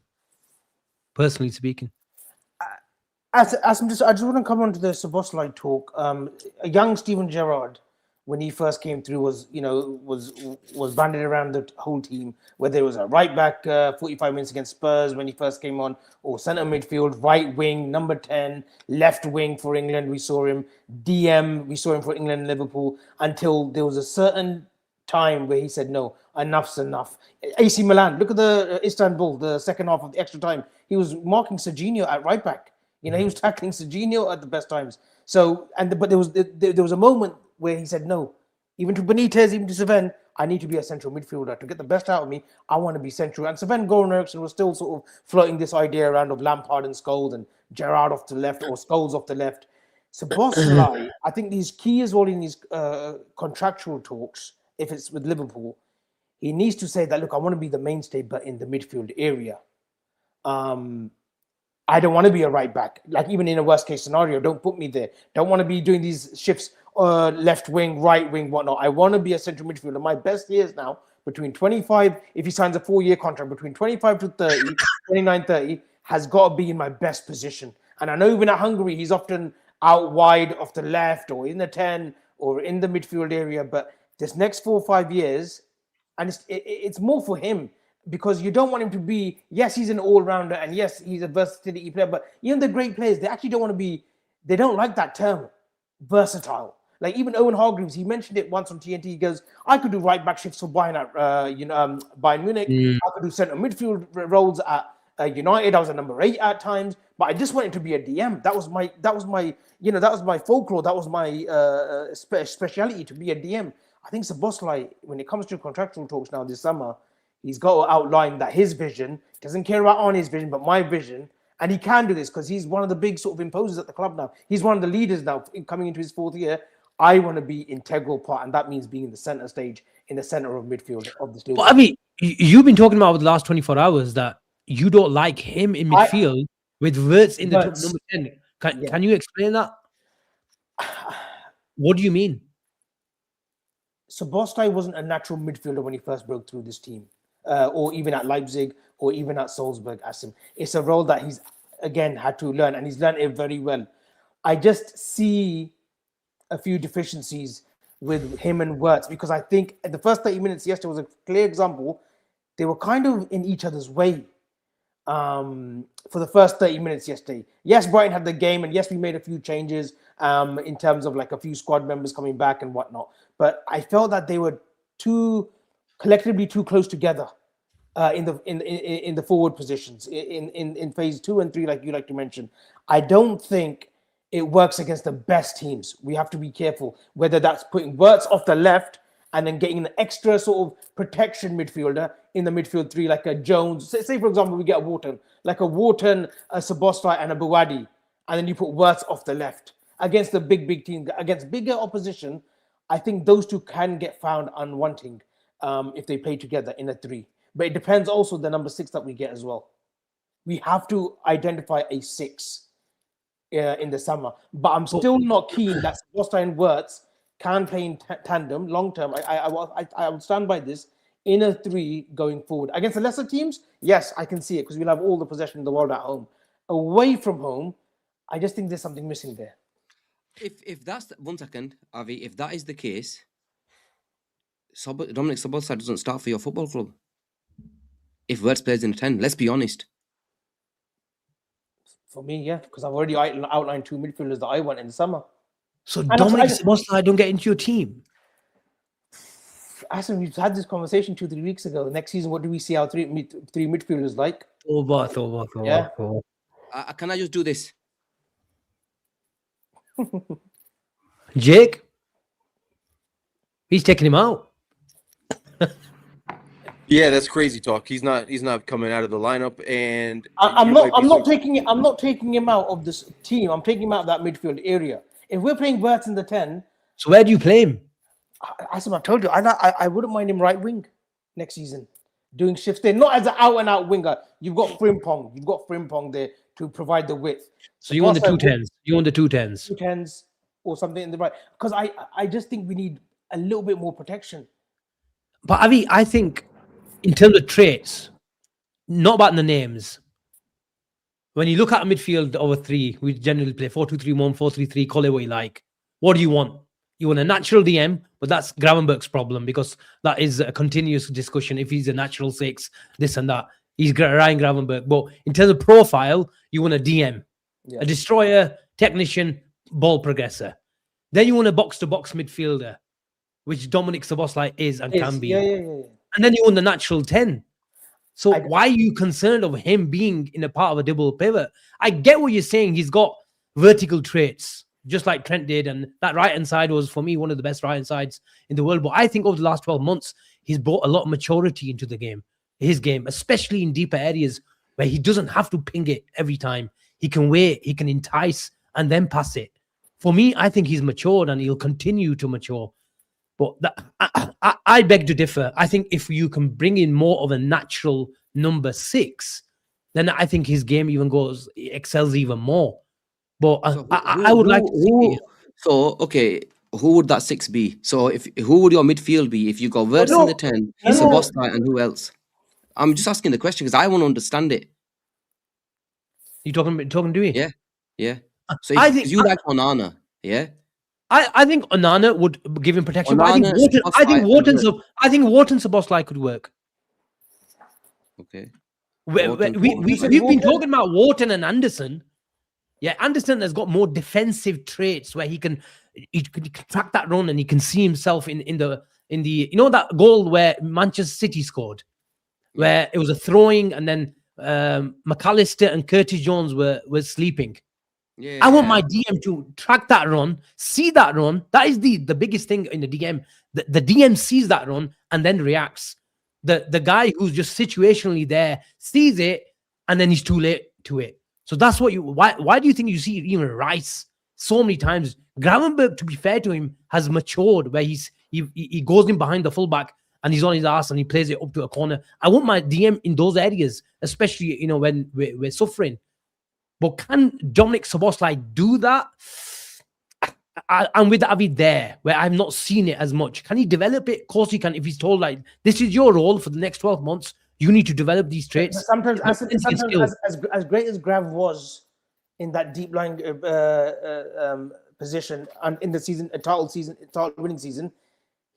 personally speaking. I just want to come on to the Szoboszlai talk. A young Steven Gerrard, when he first came through, was banded around the whole team, whether it was a right back, 45 minutes against Spurs when he first came on, or centre midfield, right wing, number 10, left wing for England. We saw him DM. We saw him for England and Liverpool until there was a certain time where he said, no, enough's enough. AC Milan, look at the Istanbul, the second half of the extra time. He was marking Serginho at right back. He was tackling Serginho at the best times. So, but there was a moment where he said, no, even to Benitez, even to Sven, I need to be a central midfielder. To get the best out of me, I want to be central. And Sven-Göran Eriksson was still sort of floating this idea around of Lampard and Scholes and Gerrard off the left or Scholes off the left. Szoboszlai, I think he's key as well in these contractual talks, if it's with Liverpool. He needs to say that, look, I want to be the mainstay, but in the midfield area. I don't want to be a right back. Like, even in a worst case scenario, don't put me there. Don't want to be doing these shifts, left wing, right wing, whatnot. I want to be a central midfielder. My best years now, between 25, if he signs a 4-year contract, between 25 to 30, 29, 30, has got to be in my best position. And I know even at Hungary, he's often out wide off the left or in the 10 or in the midfield area. But this next 4 or 5 years, and it's more for him, because you don't want him to be, yes, he's an all-rounder, and yes, he's a versatility player, but the great players, they actually don't want to be, they don't like that term, versatile. Like even Owen Hargreaves, he mentioned it once on TNT. He goes, I could do right back shifts for Bayern at Bayern Munich. I could do centre midfield roles at United. I was a number 8 at times, but I just wanted to be a DM. That was my folklore. That was my speciality, to be a DM. I think Szoboszlai, when it comes to contractual talks now this summer, he's got to outline that his vision, doesn't care about Arnie's vision, but my vision. And he can do this because he's one of the big sort of imposers at the club now. He's one of the leaders now, coming into his 4th year. I want to be integral part, and that means being in the centre stage, in the centre of midfield of this. Well, I mean, you've been talking about over the last 24 hours that you don't like him in midfield with Wirtz in the number 10. Can you explain that? What do you mean? Szoboszlai wasn't a natural midfielder when he first broke through this team, or even at Leipzig, or even at Salzburg, Asim. It's a role that he's, again, had to learn, and he's learned it very well. I just see a few deficiencies with him and Wirtz, because I think the first 30 minutes yesterday was a clear example. They were kind of in each other's way. for the first 30 minutes yesterday. Yes, Brighton had the game, and yes, we made a few changes in terms of like a few squad members coming back and whatnot. But I felt that they were collectively too close together in the forward positions in phase 2 and 3, like you like to mention. I don't think it works against the best teams. We have to be careful whether that's putting Wirtz off the left and then getting an extra sort of protection midfielder in the midfield 3, like a Jones. Say for example, we get a Wharton, a Szoboszlai, and a Buwadi, and then you put Wirtz off the left against the big team. Against bigger opposition, I think those two can get found unwanting if they play together in a 3. But it depends also the number 6 that we get as well. We have to identify a 6 in the summer. But I'm still not keen that Szoboszlai and Wirtz can play in tandem long term. I will stand by this in a 3 going forward. Against the lesser teams, yes, I can see it because we'll have all the possession in the world at home. Away from home, I just think there's something missing there. If that's 1 second, Avi, if that is the case, Dominik Szoboszlai doesn't start for your football club. If Wirtz plays in a 10, let's be honest. For me, yeah, because I've already outlined 2 midfielders that I want in the summer. So Dominik Szoboszlai don't get into your team. Asim, we've had this conversation 2-3 weeks ago. Next season, what do we see our three midfielders like? Yeah. Can I just do this? Jake, he's taking him out. Yeah, that's crazy talk. He's not coming out of the lineup, and I'm not taking him out of this team. I'm taking him out of that midfield area. If we're playing Wirtz in the 10, so where do you play him? As I told you, I wouldn't mind him right wing next season, doing shifts there, not as an out and out winger. You've got Frimpong there to provide the width. So you want the 210s? You want the 210s? 210s or something in the right? Because I just think we need a little bit more protection. But Avi, I think in terms of traits, not about the names. When you look at a midfield over 3, we generally play 4-2-3-1, 4-3-3, call it what you like. What do you want? You want a natural DM, but that's Gravenberg's problem because that is a continuous discussion. If he's a natural 6, this and that, he's Ryan Gravenberg. But in terms of profile, you want a DM, a destroyer, technician, ball progressor. Then you want a box-to-box midfielder, which Dominik Szoboszlai is and can be. Yeah. And then you want the natural 10. So why are you concerned of him being in a part of a double pivot? I get what you're saying. He's got vertical traits, just like Trent did. And that right-hand side was, for me, one of the best right-hand sides in the world. But I think over the last 12 months, he's brought a lot of maturity into the game, his game, especially in deeper areas where he doesn't have to ping it every time. He can wait, he can entice, and then pass it. For me, I think he's matured and he'll continue to mature. But I beg to differ. I think if you can bring in more of a natural number 6, then I think his game excels even more. But I would like to see. So, okay, who would that 6 be? So, who would your midfield be if you got Wirtz in the 10, Szoboszlai, and who else? I'm just asking the question because I want to understand it. You talking to me? Yeah. So, if you like Onana, yeah. I think Onana would give him protection. But I think Wharton Szoboszlai could work. Okay. We've been talking about Wharton and Anderson. Yeah, Anderson has got more defensive traits where he can track that run and he can see himself in the that goal where Manchester City scored, where it was a throwing and then McAllister and Curtis Jones were sleeping. Yeah. I want my DM to track that run, see that run. That is the biggest thing in the DM. The DM sees that run and then reacts. The guy who's just situationally there sees it and then he's too late to it. So that's what why do you think you see even Rice so many times? Gravenberg, to be fair to him, has matured where he goes in behind the fullback and he's on his ass and he plays it up to a corner. I want my DM in those areas, especially when we're suffering. But can Dominik Szoboszlai do that? I'm with Avi there, where I've not seen it as much. Can he develop it? Of course he can. If he's told, like, this is your role for the next 12 months, you need to develop these traits. Sometimes as great as Grav was in that deep line position and in the season, title winning season,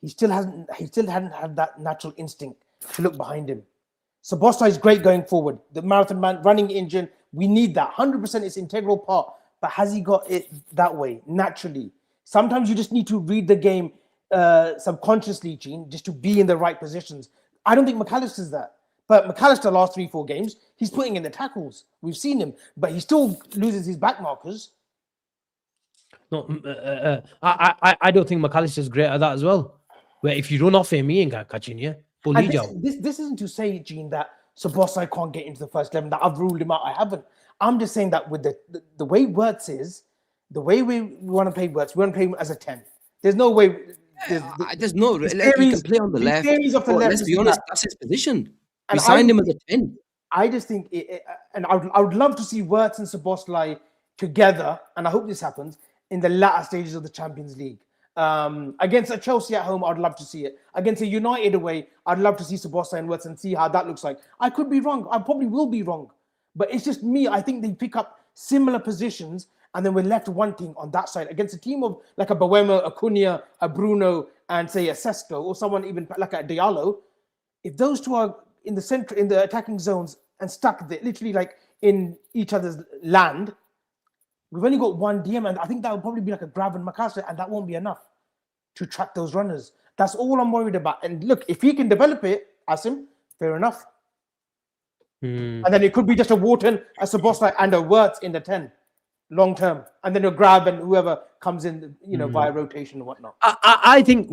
he still hadn't had that natural instinct to look behind him. Szoboszlai is great going forward. The marathon man, running engine, we need that. 100% is integral part. But has he got it that way, naturally? Sometimes you just need to read the game subconsciously, Gene, just to be in the right positions. I don't think McAllister's that. But McAllister, last 3-4 games, he's putting in the tackles. We've seen him. But he still loses his back markers. No, I don't think McAllister's great at that as well. Where if you run off him, he ain't got catching you. And this isn't to say, Gene, that Szoboszlai can't get into the first 11, that I've ruled him out. I haven't. I'm just saying that with the way Wirtz is, the way we want to play Wirtz, we want to play him as a 10. There's no way. There's no. He can play on the left. Let's be honest, that's his position. We signed him as a 10. I just think, and I would love to see Wirtz and Szoboszlai together, and I hope this happens, in the latter stages of the Champions League. Against a Chelsea at home, I'd love to see it. Against a United away, I'd love to see Szoboszlai and Wirtz and see how that looks like. I could be wrong. I probably will be wrong. But it's just me. I think they pick up similar positions, and then we're left wanting on that side against a team of like a Boemo, a Cunha, a Bruno, and say a Sesko, or someone even like a Diallo. If those two are in the center, in the attacking zones, and stuck there, literally like in each other's land, we've only got one DM, and I think that would probably be like a Grab and McAllister, and that won't be enough to track those runners. That's all I'm worried about. And look, if he can develop it, Asim, fair enough. And then it could be just a Wharton, a Szoboszlai, and a Wirtz in the 10, long term. And then a Grab and whoever comes in, via rotation and whatnot. I think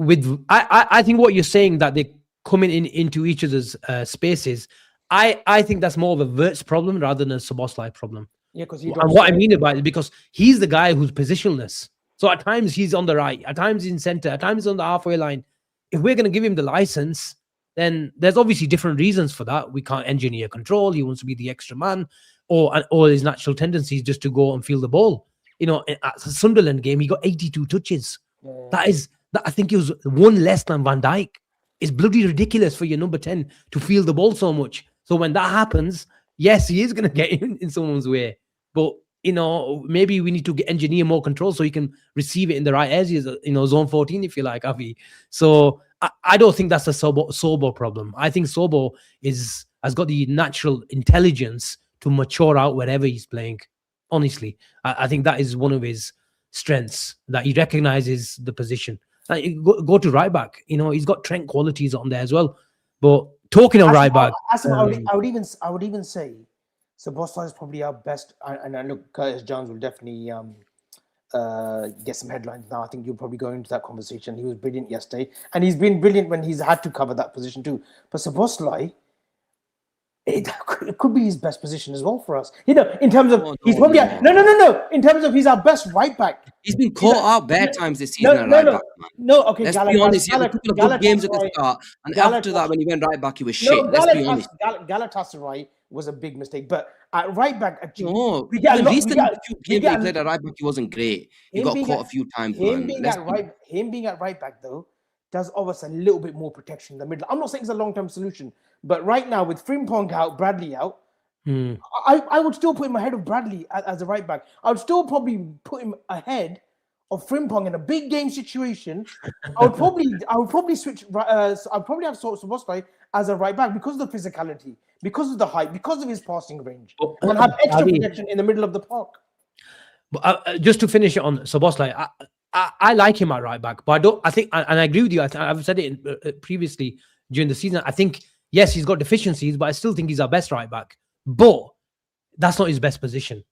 I think what you're saying, that they're coming into each other's spaces, I think that's more of a Wirtz problem rather than a Szoboszlai problem. Yeah, because and what I mean about it, because he's the guy who's positionless. So at times he's on the right, at times he's in center, at times he's on the halfway line. If we're going to give him the license, then there's obviously different reasons for that. We can't engineer control. He wants to be the extra man, or his natural tendency is just to go and field the ball. At the Sunderland game, he got 82 touches. Yeah. That I think it was one less than Van Dijk. It's bloody ridiculous for your number 10 to field the ball so much. So when that happens, yes, he is going to get in someone's way. But, maybe we need to engineer more control so he can receive it in the right areas, zone 14, if you like, Avi. So I don't think that's a Sobo problem. I think Sobo has got the natural intelligence to mature out wherever he's playing. Honestly, I think that is one of his strengths, that he recognizes the position. Go to right back. He's got Trent qualities on there as well. But talking of right back, I would even say Szoboszlai is probably our best. And I look, Curtis Jones will definitely get some headlines now. I think you'll probably go into that conversation. He was brilliant yesterday, and he's been brilliant when he's had to cover that position too. But Szoboszlai, it could be his best position as well for us. In terms of he's probably no. In terms of he's our best right back. He's been caught out bare times this season at right back. No, okay. Let's be honest. He had a couple of good games at the start, and after that, when he went right back, he was shit. Let's be honest. Galatasaray was a big mistake, but at right back, we get a few games he played at right back, he wasn't great. He got caught a few times. Him being at right back though does offer us a little bit more protection in the middle. I'm not saying it's a long-term solution, but right now with Frimpong out, Bradley out, I would still put him ahead of Bradley as a right back. I would still probably put him ahead of Frimpong in a big game situation. I would probably switch. I'd probably have Szoboszlai as a right back because of the physicality, because of the height, because of his passing range, and have extra protection in the middle of the park. But just to finish it on Szoboszlai, I like him at right back, but I think, and I agree with you. I've said it previously during the season. I think, yes, he's got deficiencies, but I still think he's our best right back. But that's not his best position.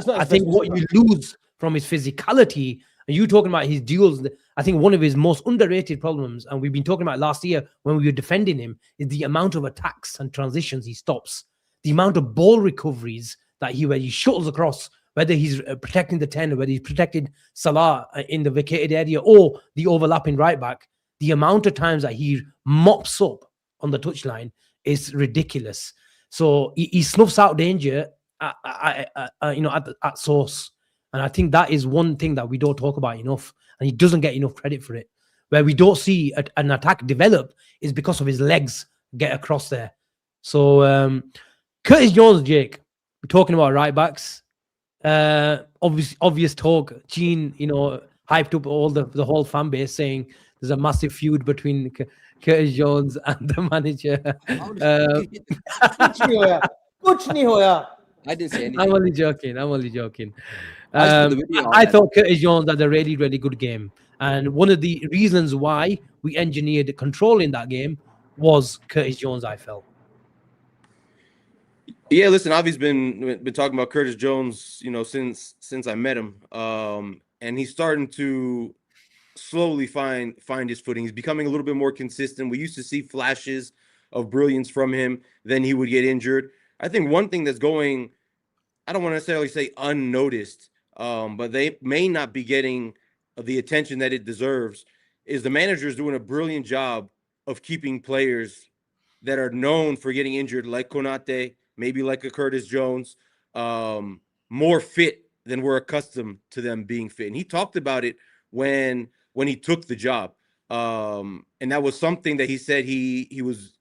I think what you lose from his physicality, and you talking about his duels, I think one of his most underrated problems, and we've been talking about last year when we were defending him, is the amount of attacks and transitions he stops, the amount of ball recoveries that where he shuttles across, whether he's protecting the 10, or whether he's protecting Salah in the vacated area or the overlapping right back, the amount of times that he mops up on the touchline is ridiculous. So he snuffs out danger at source. And I think that is one thing that we don't talk about enough, and he doesn't get enough credit for it. Where we don't see an attack develop is because of his legs get across there. So Curtis Jones, Jake, we're talking about right backs. Obvious talk. Gene, hyped up all the whole fan base saying there's a massive feud between Curtis Jones and the manager. How did- कुछ नहीं होया, कुछ नहीं होया. I didn't say anything. I'm only joking. I'm only joking. I just put the video I out. thought Curtis Jones had a really, really good game. And one of the reasons why we engineered control in that game was Curtis Jones, I felt. Yeah, listen, Avi's been talking about Curtis Jones, you know, since I met him. And he's starting to slowly find his footing. He's becoming a little bit more consistent. We used to see flashes of brilliance from him, then he would get injured. I think one thing that's going, I don't want to necessarily say unnoticed, but they may not be getting the attention that it deserves, is the manager is doing a brilliant job of keeping players that are known for getting injured, like Konate, maybe like a Curtis Jones, more fit than we're accustomed to them being fit. And he talked about it when he took the job. And that was something that he said he was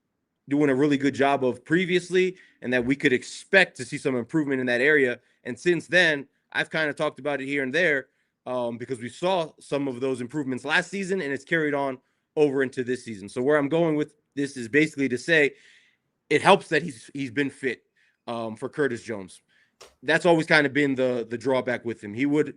doing a really good job of previously, and that we could expect to see some improvement in that area. And since then, I've kind of talked about it here and there, because we saw some of those improvements last season, and it's carried on over into this season. So where I'm going with this is basically to say it helps that he's been fit, for Curtis Jones. That's always kind of been the drawback with him. He would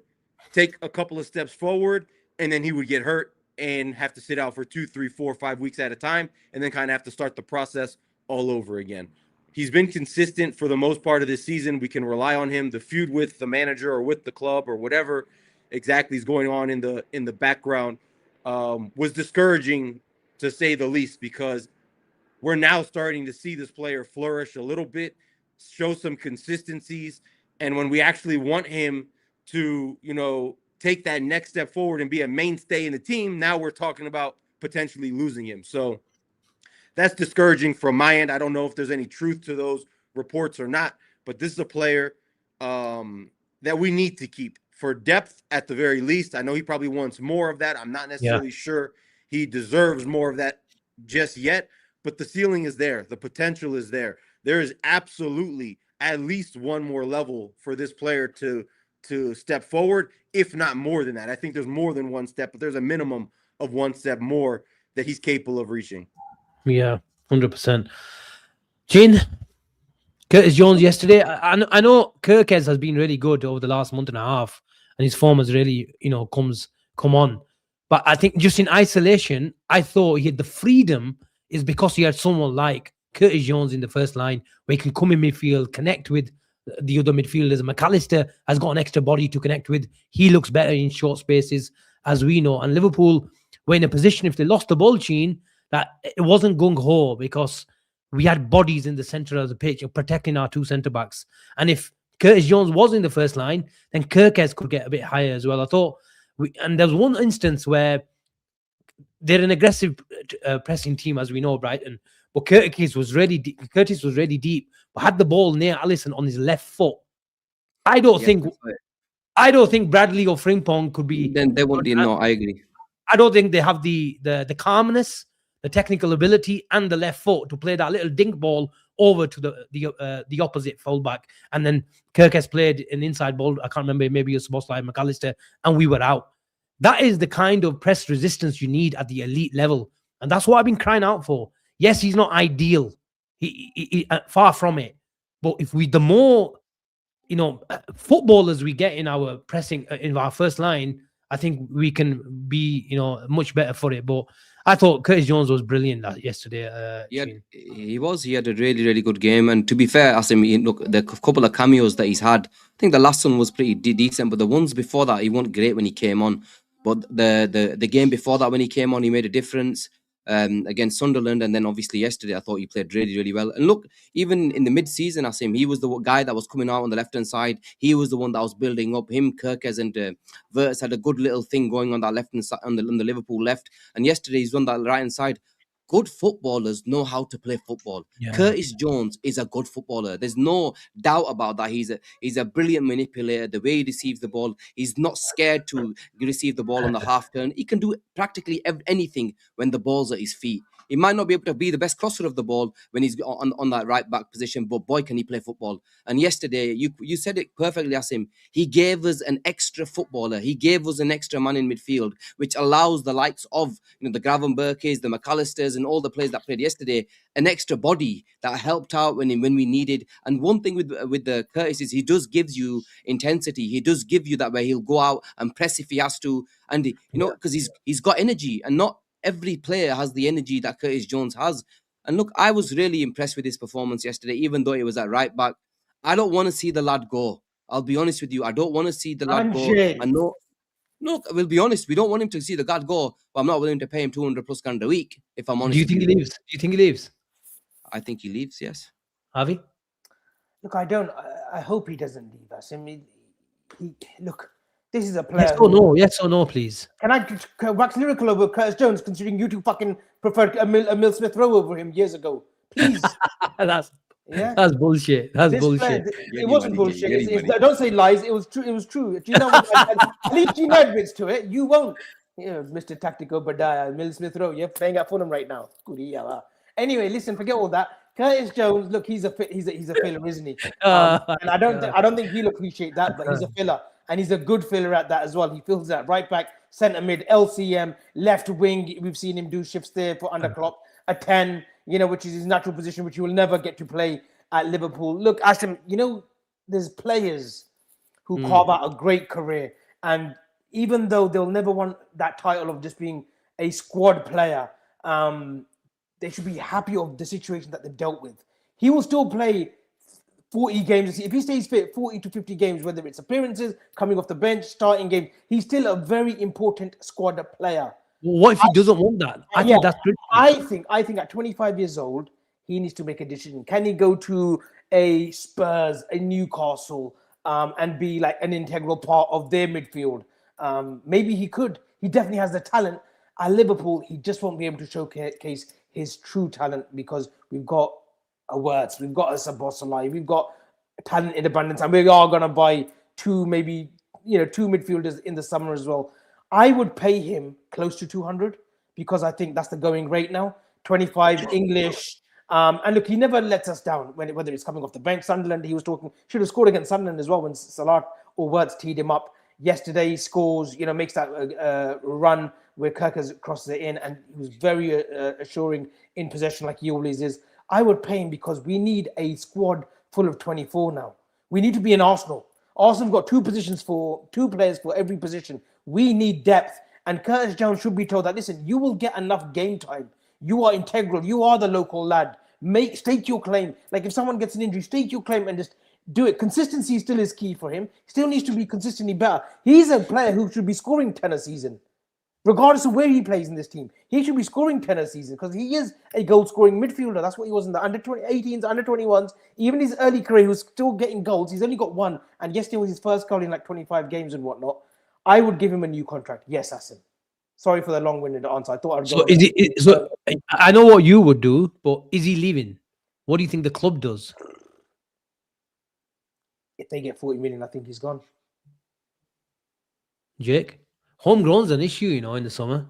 take a couple of steps forward, and then he would get hurt and have to sit out for 2, 3, 4, 5 weeks at a time, and then kind of have to start the process all over again. He's been consistent for the most part of this season. We can rely on him. The feud with the manager or with the club or whatever exactly is going on in the background was discouraging, to say the least, because we're now starting to see this player flourish a little bit, show some consistencies, and when we actually want him to, you know, take that next step forward and be a mainstay in the team, now we're talking about potentially losing him. So that's discouraging from my end. I don't know if there's any truth to those reports or not, but this is a player that we need to keep for depth at the very least. I know he probably wants more of that. I'm not necessarily sure he deserves more of that just yet, but the ceiling is there. The potential is there. There is absolutely at least one more level for this player to step forward, if not more than that. I think there's more than one step, but there's a minimum of one step more that he's capable of reaching. Yeah, 100%. Jin, Curtis Jones yesterday. I know Kerkez has been really good over the last month and a half, and his form has really, you know, come on. But I think just in isolation, I thought he had the freedom is because he had someone like Curtis Jones in the first line where he can come in midfield, connect with the other midfielders. McAllister has got an extra body to connect with. He looks better in short spaces, as we know. And Liverpool were in a position, if they lost the ball, Sheen, that it wasn't gung-ho because we had bodies in the center of the pitch protecting our two centre-backs. And if Curtis Jones was in the first line, then Kerkez could get a bit higher as well. I thought, and there was one instance where they're an aggressive pressing team, as we know, Brighton, but Curtis was really deep, but had the ball near Alisson on his left foot. I don't think Bradley or Frimpong could be. Then they won't. No, I agree. I don't think they have the calmness, the technical ability, and the left foot to play that little dink ball over to the opposite fullback. And then Kerkez played an inside ball. I can't remember, maybe it was Szoboszlai, McAllister, and we were out. That is the kind of press resistance you need at the elite level, and that's what I've been crying out for. Yes, he's not ideal, he far from it. But if the more, you know, footballers we get in our pressing in our first line, I think we can be, you know, much better for it. But I thought Curtis Jones was brilliant yesterday. He was. He had a really, really good game. And to be fair, Asim, look, the couple of cameos that he's had, I think the last one was pretty decent, but the ones before that, he wasn't great when he came on. But the game before that, when he came on, he made a difference against Sunderland. And then obviously yesterday, I thought he played really, really well. And look, even in the mid-season, Asim, he was the guy that was coming out on the left-hand side. He was the one that was building up. Him, Kerkez and Verts had a good little thing going on that left-hand side, on the Liverpool left. And yesterday, he's on that right-hand side. Good footballers know how to play football. Yeah. Curtis Jones is a good footballer. There's no doubt about that. He's a brilliant manipulator. The way he receives the ball, he's not scared to receive the ball on the half turn. He can do practically anything when the ball's at his feet. He might not be able to be the best crosser of the ball when he's on that right back position, but boy, can he play football. And yesterday, you said it perfectly, Asim. He gave us an extra footballer. He gave us an extra man in midfield, which allows the likes of the Gravenberches, the McAllisters, and all the players that played yesterday an extra body that helped out when we needed. And one thing with the Kerkez is he does gives you intensity. He does give you that where he'll go out and press if he has to, and because he's got energy, and not every player has the energy that Curtis Jones has. And look, I was really impressed with his performance yesterday, even though it was at right back. I don't want to see the lad go. I'll be honest with you. I don't want to see the lad go. I know. Look, we'll be honest. We don't want him to see the lad go, but I'm not willing to pay him 200 plus grand a week. If I'm honest. Do you think he leaves? Do you think he leaves? I think he leaves. Yes. Harvey? Look, I don't. I hope he doesn't leave us. I mean, look. This is a player. Yes or no? Yes or no, please. Can I wax lyrical over Curtis Jones, considering you two fucking preferred a Mill Smith Rowe over him years ago? Please. That's bullshit. That's bullshit. It wasn't bullshit. Don't say lies. It was true. It was true. Do you know what? At least you know admits to it. You won't. Mr. Tactical Badaya, Mill Smith Rowe. You're playing at Fulham right now. Anyway, listen. Forget all that. Curtis Jones. Look, he's a filler, isn't he? And I don't think he'll appreciate that, but he's a filler. And he's a good filler at that as well. He fills that right back, centre mid, LCM, left wing. We've seen him do shifts there for under Klopp. A 10, which is his natural position, which he will never get to play at Liverpool. Look, Asim, there's players who carve out a great career. And even though they'll never want that title of just being a squad player, they should be happy of the situation that they've dealt with. He will still play 40 games. If he stays fit, 40 to 50 games, whether it's appearances, coming off the bench, starting game, he's still a very important squad player. What if he doesn't want that? I think that's good. I think at 25 years old, he needs to make a decision. Can he go to a Spurs, a Newcastle, and be like an integral part of their midfield? Maybe he could. He definitely has the talent. At Liverpool, he just won't be able to showcase his true talent because we've got a Wirtz, we've got a Szoboszlai, we've got talent in abundance, and we are going to buy two midfielders in the summer as well. I would pay him close to 200 because I think that's the going rate now. 25 English, and look, he never lets us down whether it's coming off the bench. Sunderland, he was should have scored against Sunderland as well when Salah or Wirtz teed him up. Yesterday, he scores, makes that run where Kerkez crosses it in, and he was very assuring in possession like he always is. I would pay him because we need a squad full of 24 now. We need to be in Arsenal. Arsenal have got two players for every position. We need depth. And Curtis Jones should be told that, listen, you will get enough game time. You are integral. You are the local lad. State your claim. Like if someone gets an injury, state your claim and just do it. Consistency still is key for him. Still needs to be consistently better. He's a player who should be scoring 10 a season. Regardless of where he plays in this team, he should be scoring 10 a season because he is a goal-scoring midfielder. That's what he was in the under-18s, under-21s. Even his early career, he was still getting goals. He's only got one, and yesterday was his first goal in like 25 games and whatnot. I would give him a new contract. Yes, Asim. Sorry for the long-winded answer. I thought I'd go. So I know what you would do, but is he leaving? What do you think the club does? If they get 40 million, I think he's gone. Jake? Homegrown's an issue, in the summer.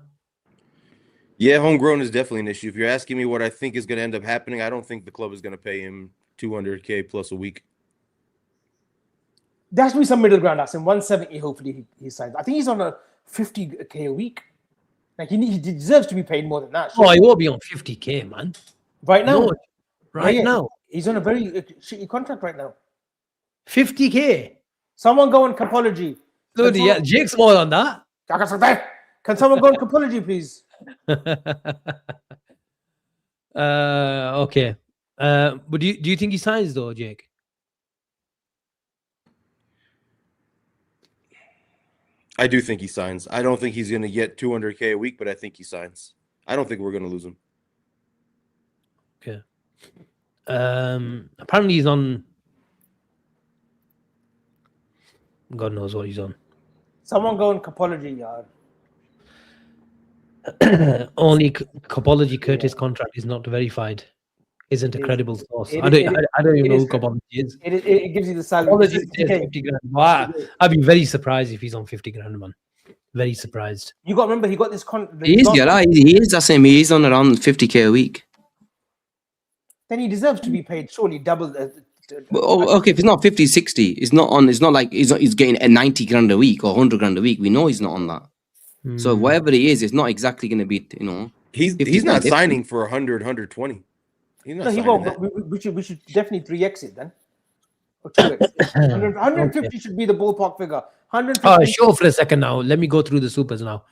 Yeah, homegrown is definitely an issue. If you're asking me what I think is going to end up happening, I don't think the club is going to pay him 200K plus a week. There has to be some middle ground, Asim. 170, hopefully he signs. I think he's on a 50K a week. Like he deserves to be paid more than that. Oh, he won't be on 50K, man. Right now? No, right now. He's on a very shitty contract right now. 50K? Someone go on Capology. Yeah, Jake's more on that. Can someone go on Capology, please? Okay. But do you think he signs though, Jake? I do think he signs. I don't think he's going to get 200K a week, but I think he signs. I don't think we're going to lose him. Okay. Apparently he's on. God knows what he's on. Someone go on Capology, yard. Only Capology Curtis contract is not verified. Isn't a credible source. I don't even know who Capology is. It gives you the salary. 50 grand. Wow. I'd be very surprised if he's on 50 grand, man. Very surprised. You got to remember, he got this He is, yeah, he is. That's him. He is on around 50k a week. Then he deserves to be paid surely double. Okay, if it's not 50, 60, it's not like he's getting a 90 grand a week or 100 grand a week. We know he's not on that. So whatever he is, it's not exactly going to be, He's 50 not grand. signing for 100, 120. He's not No, he signing won't. that. But we should definitely 3x it then. Or 2x. 150 should be the ballpark figure. 150. Oh, sure. For a second now. Let me go through the supers now.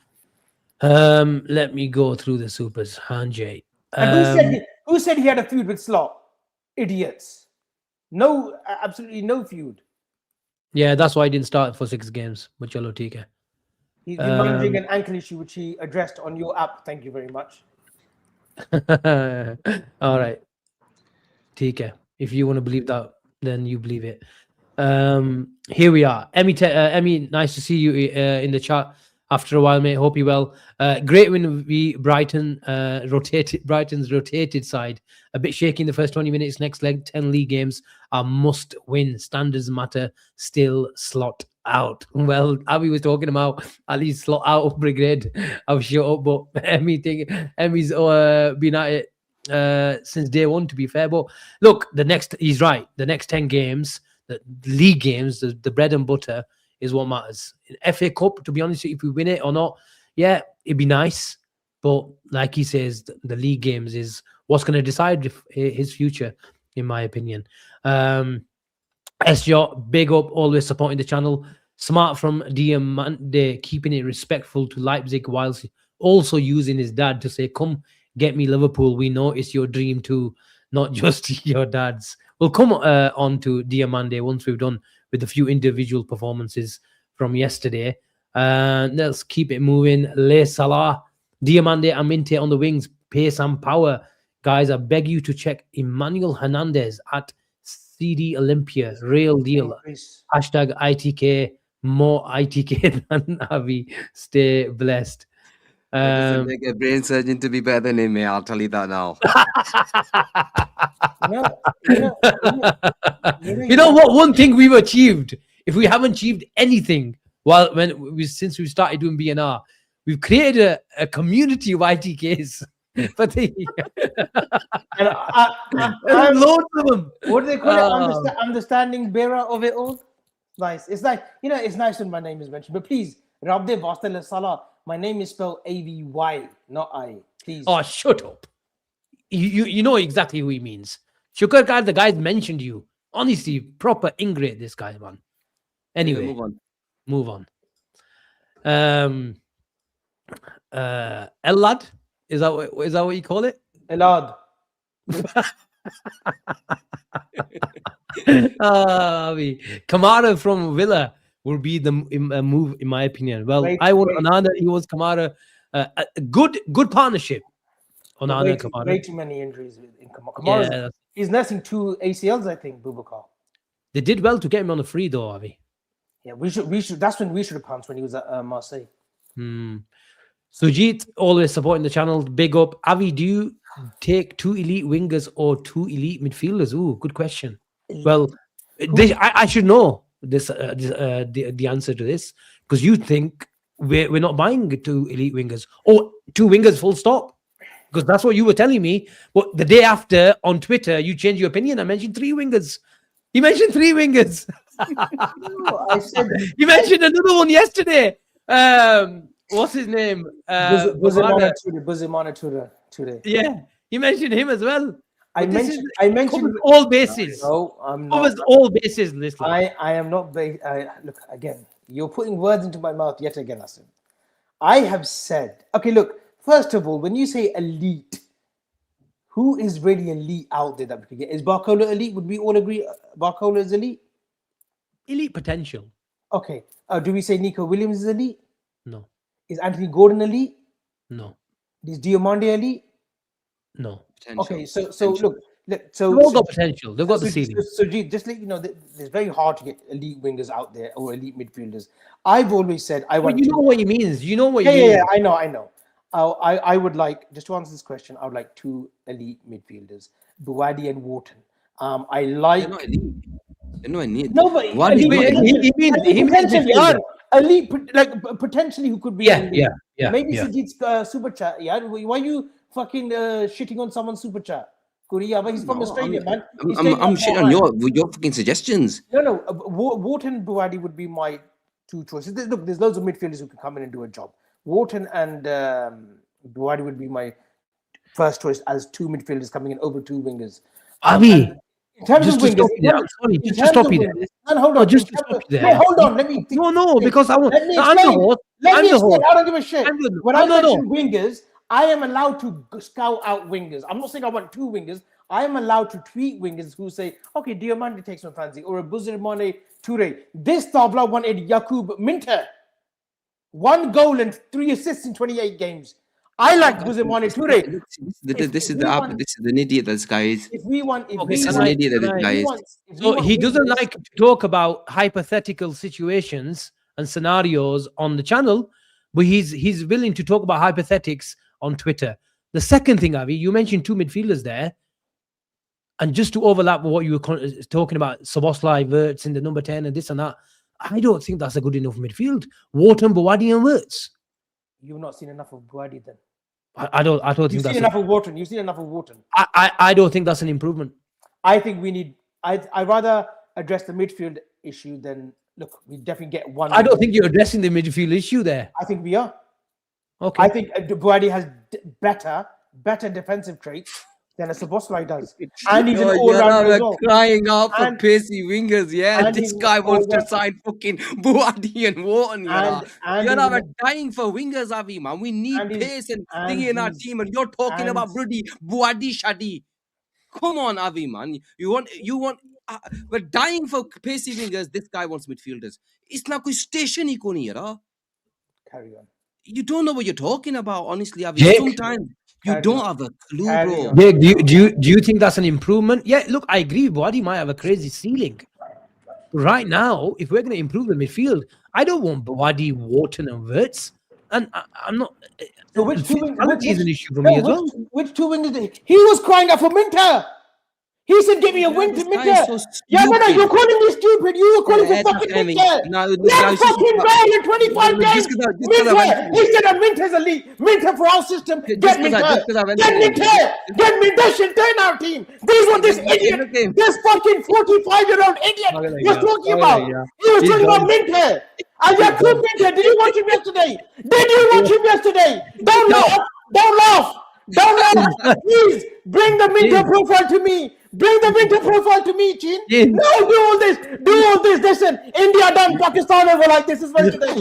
Let me go through the supers. Hanjay. And who said he had a feud with Slot? Idiots. No, absolutely no feud. Yeah, that's why I didn't start for 6 games. But chalo, theek hai. He's been managing an ankle issue, which he addressed on your app. Thank you very much. All right. Theek hai. If you want to believe that, then you believe it. Here we are. Emmy, nice to see you in the chat after a while, mate. Hope you well. Great win. Brighton's rotated side. A bit shaky in the first 20 minutes. Next leg, 10 league games are must win. Standards matter. Still slot out. Well, Abby was talking about at least slot out brigade. I've shut up, but Emmy's been at it since day one, to be fair. But look, he's right. The next 10 games, the league games, the bread and butter is what matters. FA Cup, to be honest, if we win it or not, yeah, it'd be nice. But like he says, the league games is what's going to decide his future, in my opinion. SJ, big up, always supporting the channel. Smart from Diomande, keeping it respectful to Leipzig whilst also using his dad to say, come get me Liverpool. We know it's your dream too, not just your dad's. We'll come on to Diomande once we've done with a few individual performances from yesterday. Let's keep it moving. Le Salah, Diomande, Aminte on the wings, pace and power. Guys, I beg you to check Emmanuel Hernandez at CD Olympia. Real deal. Hashtag ITK. More ITK than Avi. Stay blessed. It doesn't make a brain surgeon to be better than him, mate. I'll tell you that now. You know what? One thing we've achieved, if we haven't achieved anything, since we started doing BNR, we've created a community of ITKs. But I'm loads of them. What do they call it? Understanding bearer of it all. Nice. It's like, it's nice when my name is mentioned, but please, Rabde Vastal Salah. My name is spelled AVY, not I. Please. Oh, shut up. You know exactly who he means. Shukar Khan, the guy mentioned you. Honestly, proper ingrate, this guy, man. Anyway, move on. Elad? Is that what you call it? Elad. Kamara from Villa will be the move, in my opinion. Well, I want Onana. He was Kamara. A good partnership. Onana and Kamara. Way too many injuries in Kamara. Yeah, he's nursing 2 ACLs, I think, Boubacar. They did well to get him on a free, though, Avi. Yeah, we should. That's when we should have pounced, when he was at Marseille. Sujit, always supporting the channel. Big up. Avi, do you take 2 elite wingers or 2 elite midfielders? Ooh, good question. Well, I should know the answer to this, because you think we're not buying 2 elite wingers or 2 wingers full stop, because that's what you were telling me. But the day after on Twitter, you changed your opinion. I mentioned 3 wingers. You mentioned 3 wingers. No, I said you mentioned another one yesterday. What's his name? Buzimana today. Yeah, you mentioned him as well. I mentioned all bases. No, I'm not. Covers all bases. Listen. I am not. Look again. You're putting words into my mouth yet again, Asim. I have said. Okay, look. First of all, when you say elite, who is really elite out there that we could get? Is Barcola elite? Would we all agree Barcola is elite? Elite potential. Okay. Do we say Nico Williams is elite? No. Is Anthony Gordon elite? No. Is Diomande elite? No. Potential. Okay, so look, so they've all got potential. They've got the ceiling. So just let you know that it's very hard to get elite wingers out there or elite midfielders. I've always said I want. You know what he means. You know what he means. Yeah, I know. I would like, just to answer this question, I would like 2 elite midfielders, Buwadi and Wharton. I like. They're not elite. No, but he means they are. elite, potentially who could be. Yeah. Maybe Sajid's super chat. Yeah, why are you fucking shitting on someone's super chat? Korea, but he's from Australia, man. I'm shitting on your fucking suggestions. No. Wharton and Buwadi would be my two choices. There's loads of midfielders who can come in and do a job. Wharton and Buwadi would be my first choice as two midfielders coming in over two wingers. Avi, in terms just of to wingers, stop you there. Sorry, just to stop you there. Hold on, just to stop you there. Wait, hold on. Let me. No, because I want. Let me I'm the explain. host. Let me I'm the explain. host. I don't give a shit. When I mention No. wingers, I am allowed to scout out wingers. I'm not saying I want two wingers. I am allowed to tweet wingers who say, okay, Diomande takes my fancy, or a Buzirmane Toure. This Tabla wanted Yakub Minter. 1 goal and 3 assists in 28 games. I like Buzirmane Toure. This is the idiot that this guy is. If we want, This is an idiot that this guy is. So he doesn't like to talk about hypothetical situations and scenarios on the channel, but he's willing to talk about hypothetics on Twitter. The second thing, Avi, you mentioned two midfielders there. And just to overlap with what you were talking about, Szoboszlai, Wirtz in the number 10 and this and that, I don't think that's a good enough midfield. Wharton, Buwadi and Wirtz. You've not seen enough of Buwadi then. I don't think You've that's seen enough of Wharton. You've seen enough of Wharton. I don't think that's an improvement. I think we need. I'd rather address the midfield issue than look. We definitely get one. I don't think you're addressing the midfield issue there. I think we are. Okay. I think Buwadi has better defensive traits than a Szoboszlai does, and he's an all-rounder as well. Crying out for pacey wingers. Yeah, this guy wants to sign fucking Buwadi and Wharton. You're not dying for wingers, Avi, man. We need pace and thingy in our team, and you're talking about bloody Buwadi Shadi. Come on, Avi, man. You want. We're dying for pacey wingers. This guy wants midfielders. It's not good station. He couldn't hear. Carry on. You don't know what you're talking about, honestly, Avi. Jake, sometimes you don't have a clue, bro. Jake, do you think that's an improvement? Yeah, look, I agree. Buwadi might have a crazy ceiling. Right now, if we're going to improve the midfield, I don't want Buwadi, Wharton, and Wirtz. And I'm not. So which two wingers is an issue for me as well. Which two wingers? He was crying out for Minter. He said, "Give me a win to Minter." So yeah, no, you're calling me stupid. You were calling for fucking Minter. Let's fucking goal in 25 games. Minter. He said, "Minter's elite. Minter for our system. Get Minter. Get Minter. Get Minter. Turn our team." This is what this idiot, this fucking 45-year-old idiot was talking about. He was talking about Minter. And Yakub Minter, did you watch him yesterday? Don't laugh. Please bring the Minter profile to me. Chin. Yeah. No, do all this. Listen, India done Pakistan over like this is well today.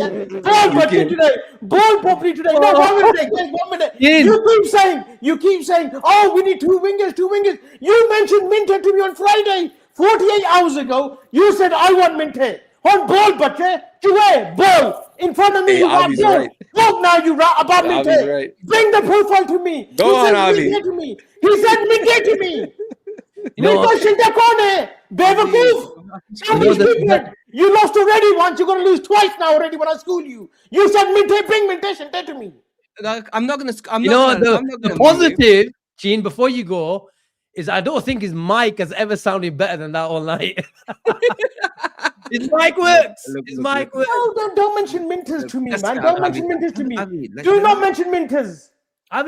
Ball properly today. No, 1 minute. Just 1 minute. Yeah. You keep saying, oh, we need two wingers. You mentioned Minter to me on Friday, 48 hours ago. You said, I want Minter. On ball, Butcher. Ball. In front of me, Hey, you got Avi's ball. right. Look now, you rat about Avi's Minter. right. Bring the profile to me. Go on, Avi. He said Minter to me. You know, You lost already once. You're going to lose twice now already when I school you. You said bring Minter to me. I'm not gonna. The positive, Gene, before you go, is I don't think his mic has ever sounded better than that all night. His mic works. No, don't mention Minters to me, man. Don't mention Minters to me. Do not mention Minters. No,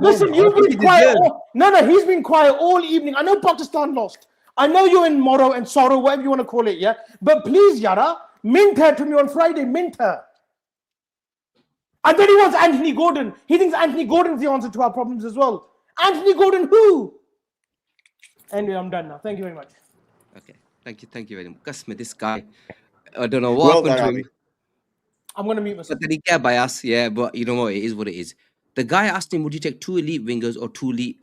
listen, you've been quiet. No, he's been quiet all evening. I know Pakistan lost. I know you're in morrow and sorrow, whatever you want to call it, yeah? But please, Yara, Minter to me on Friday, Minter. And then he wants Anthony Gordon. He thinks Anthony Gordon's the answer to our problems as well. Anthony Gordon who? Anyway, I'm done now. Thank you very much. Okay, thank you very much. Kasme, this guy, I don't know what happened to him. I'm going to mute myself. But then he get by us, yeah, but you know what, it is what it is. The guy asked him, would you take 2 elite wingers or 2 elite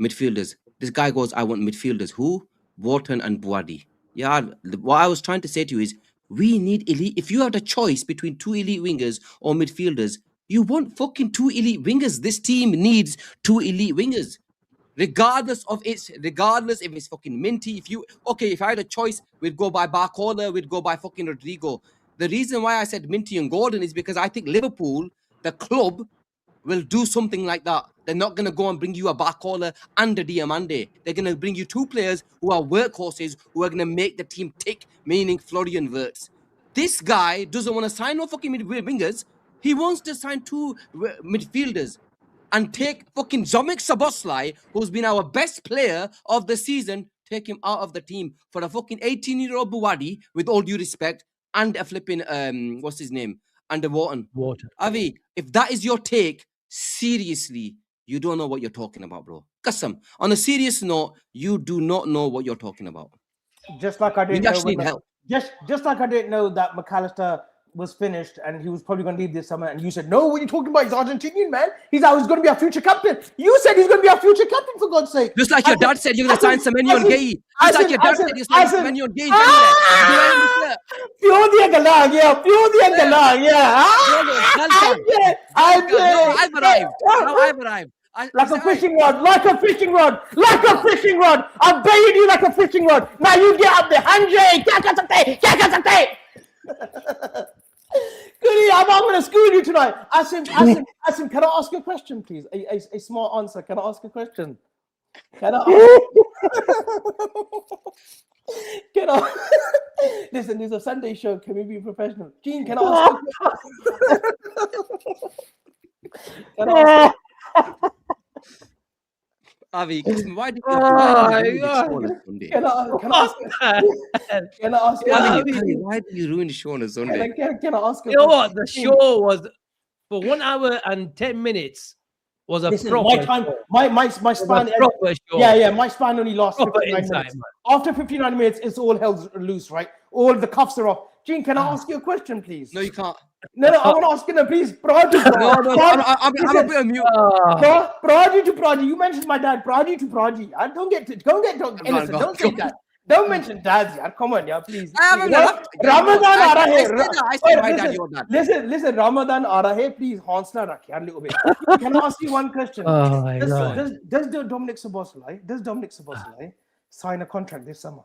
midfielders? This guy goes, I want midfielders. Who? Wharton and Buwadi. Yeah, what I was trying to say to you is, we need elite. If you have the choice between 2 elite wingers or midfielders, you want fucking 2 elite wingers. This team needs 2 elite wingers. Regardless if it's fucking Minty. If I had a choice, we'd go by Barcola, we'd go by fucking Rodrigo. The reason why I said Minty and Gordon is because I think Liverpool, the club, will do something like that. They're not going to go and bring you a Barcola and a Diomande. They're going to bring you 2 players who are workhorses, who are going to make the team tick, meaning Florian Wirtz. This guy doesn't want to sign no fucking wingers. He wants to sign 2 midfielders and take fucking Dominik Szoboszlai, who's been our best player of the season, take him out of the team for a fucking 18-year-old Buwadi, with all due respect, and a flipping, what's his name? Underwater. Water. Avi, if that is your take, seriously, you don't know what you're talking about, bro. Qasam. On a serious note, you do not know what you're talking about. Just like I We didn't know actually when need help. just like I didn't know that McAllister was finished and he was probably going to leave this summer, and you said, no, what are you talking about? He's Argentinian, man. He's going to be our future captain. You said he's going to be our future captain, for God's sake. Just like your dad said you're going to sign Semenyo and Gay. Just like your dad said you're signing Semenyo and Gay. Pure the Galang, yeah. Pure the Galang, yeah. I've arrived. Now I've arrived. Like a fishing rod, like a fishing rod, like a fishing rod. I'm baiting you like a fishing rod. Now you get up there. Hanjay, Goody, I'm going to school you tonight. Asim, can I ask you a question, please? A small answer. Can I ask a question? Can I Listen, there's a Sunday show. Can we be professional? Gene, can I ask you Avi, why did you ruin the show on a Sunday? Can I ask You know what? The show was for 1 hour and 10 minutes. Was a proper my span. Proper show. Yeah. My span only lasts Proper 59 insight, minutes. man. After 59 minutes, it's all held loose, right? All the cuffs are off. Gene, can I ask you a question, please? No, you can't. No, I want to ask you, please. Pradi. I'm a bit of mute. Pradi to Pradi. You mentioned my dad. Pradi to Pradi. Don't innocent. Don't say that. Don't mention dads, yaar. Come on, yeah, please. Ramadan aa raha hai. I said my dad, your dad. Listen. Ramadan aa raha hai. Please, haussla rakh yaar, little bit. Can I ask you one question? Does Dominik Szoboszlai sign a contract this summer?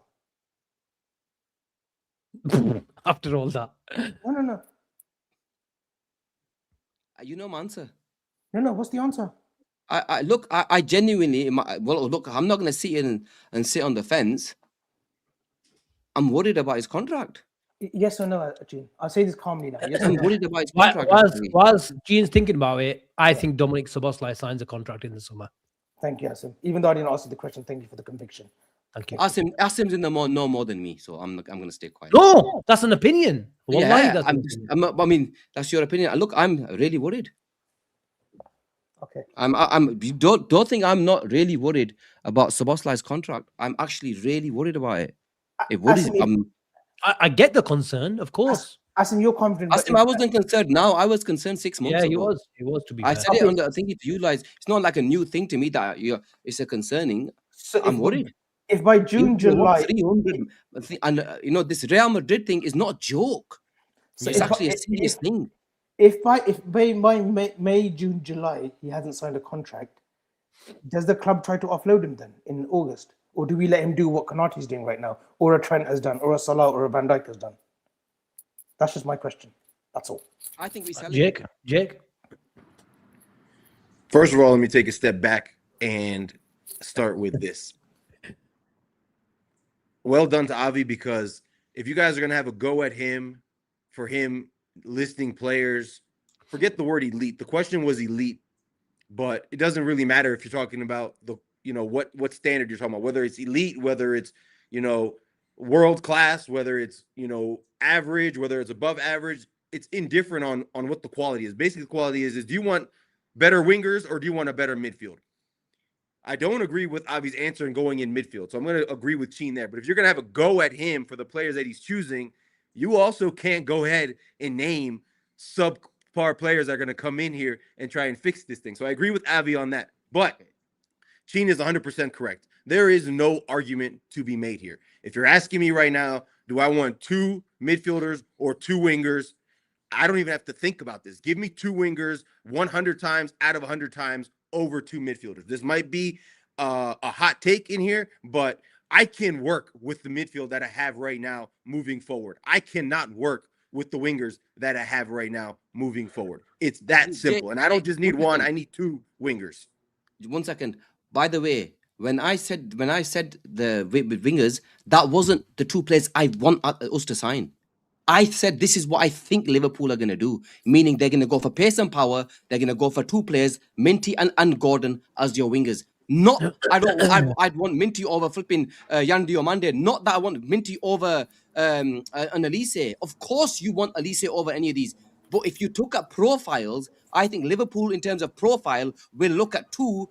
After all that. No. You know my answer. No. What's the answer? I genuinely, look, I'm not going to sit here and sit on the fence. I'm worried about his contract. Yes or no, Gene? I'll say this calmly now. Yes or I'm no? worried about his contract. Whilst Gene's thinking about it, I think Dominik Szoboszlai signs a contract in the summer. Thank you, Asim. Even though I didn't ask you the question, thank you for the conviction. Thank you. Asim's in the know more than me, so I'm going to stay quiet. No, that's an opinion. Yeah, I mean, that's your opinion. Look, I'm really worried. Okay. You don't think I'm not really worried about Szoboszlai's contract. I'm actually really worried about it. It worries. I get the concern, of course. Asim, you're confident. Asim, I wasn't concerned now. I was concerned 6 months ago. Yeah, he was to be fair. I said it on the thing. If you guys, it's not like a new thing to me that it's a concerning. So I'm worried. If by June, July, 300, and this Real Madrid thing is not a joke. So it's actually a serious thing. If by May, June, July, he hasn't signed a contract, does the club try to offload him then in August? Or do we let him do what Konate's doing right now? Or a Trent has done, or a Salah or a Van Dijk has done? That's just my question. That's all. I think we sell Jake? First of all, let me take a step back and start with this. Well done to Avi, because if you guys are going to have a go at him for him listing players, forget the word elite. The question was elite, but it doesn't really matter if you're talking about what standard you're talking about, whether it's elite, whether it's, world class, whether it's, average, whether it's above average. It's indifferent on what the quality is. Basically, the quality is do you want better wingers or do you want a better midfield? I don't agree with Avi's answer and going in midfield. So I'm going to agree with Sheen there. But if you're going to have a go at him for the players that he's choosing, you also can't go ahead and name subpar players that are going to come in here and try and fix this thing. So I agree with Avi on that. But Sheen is 100% correct. There is no argument to be made here. If you're asking me right now, do I want 2 midfielders or 2 wingers? I don't even have to think about this. Give me 2 wingers 100 times out of 100 times over 2 midfielders. This might be a hot take in here, but I can work with the midfield that I have right now moving forward. I cannot work with the wingers that I have right now moving forward. It's that simple. And I don't just need 1, I need 2 wingers. 1 second. By the way, when I said the wingers, that wasn't the 2 players I want us to sign. I said this is what I think Liverpool are going to do, meaning they're going to go for pace and power. They're going to go for two players, Minty and Gordon as your wingers. Not, I'd want Minty over flipping Yan Diomande. Not that I want Minty over an Elise. Of course, you want Elise over any of these. But if you took up profiles, I think Liverpool, in terms of profile, will look at two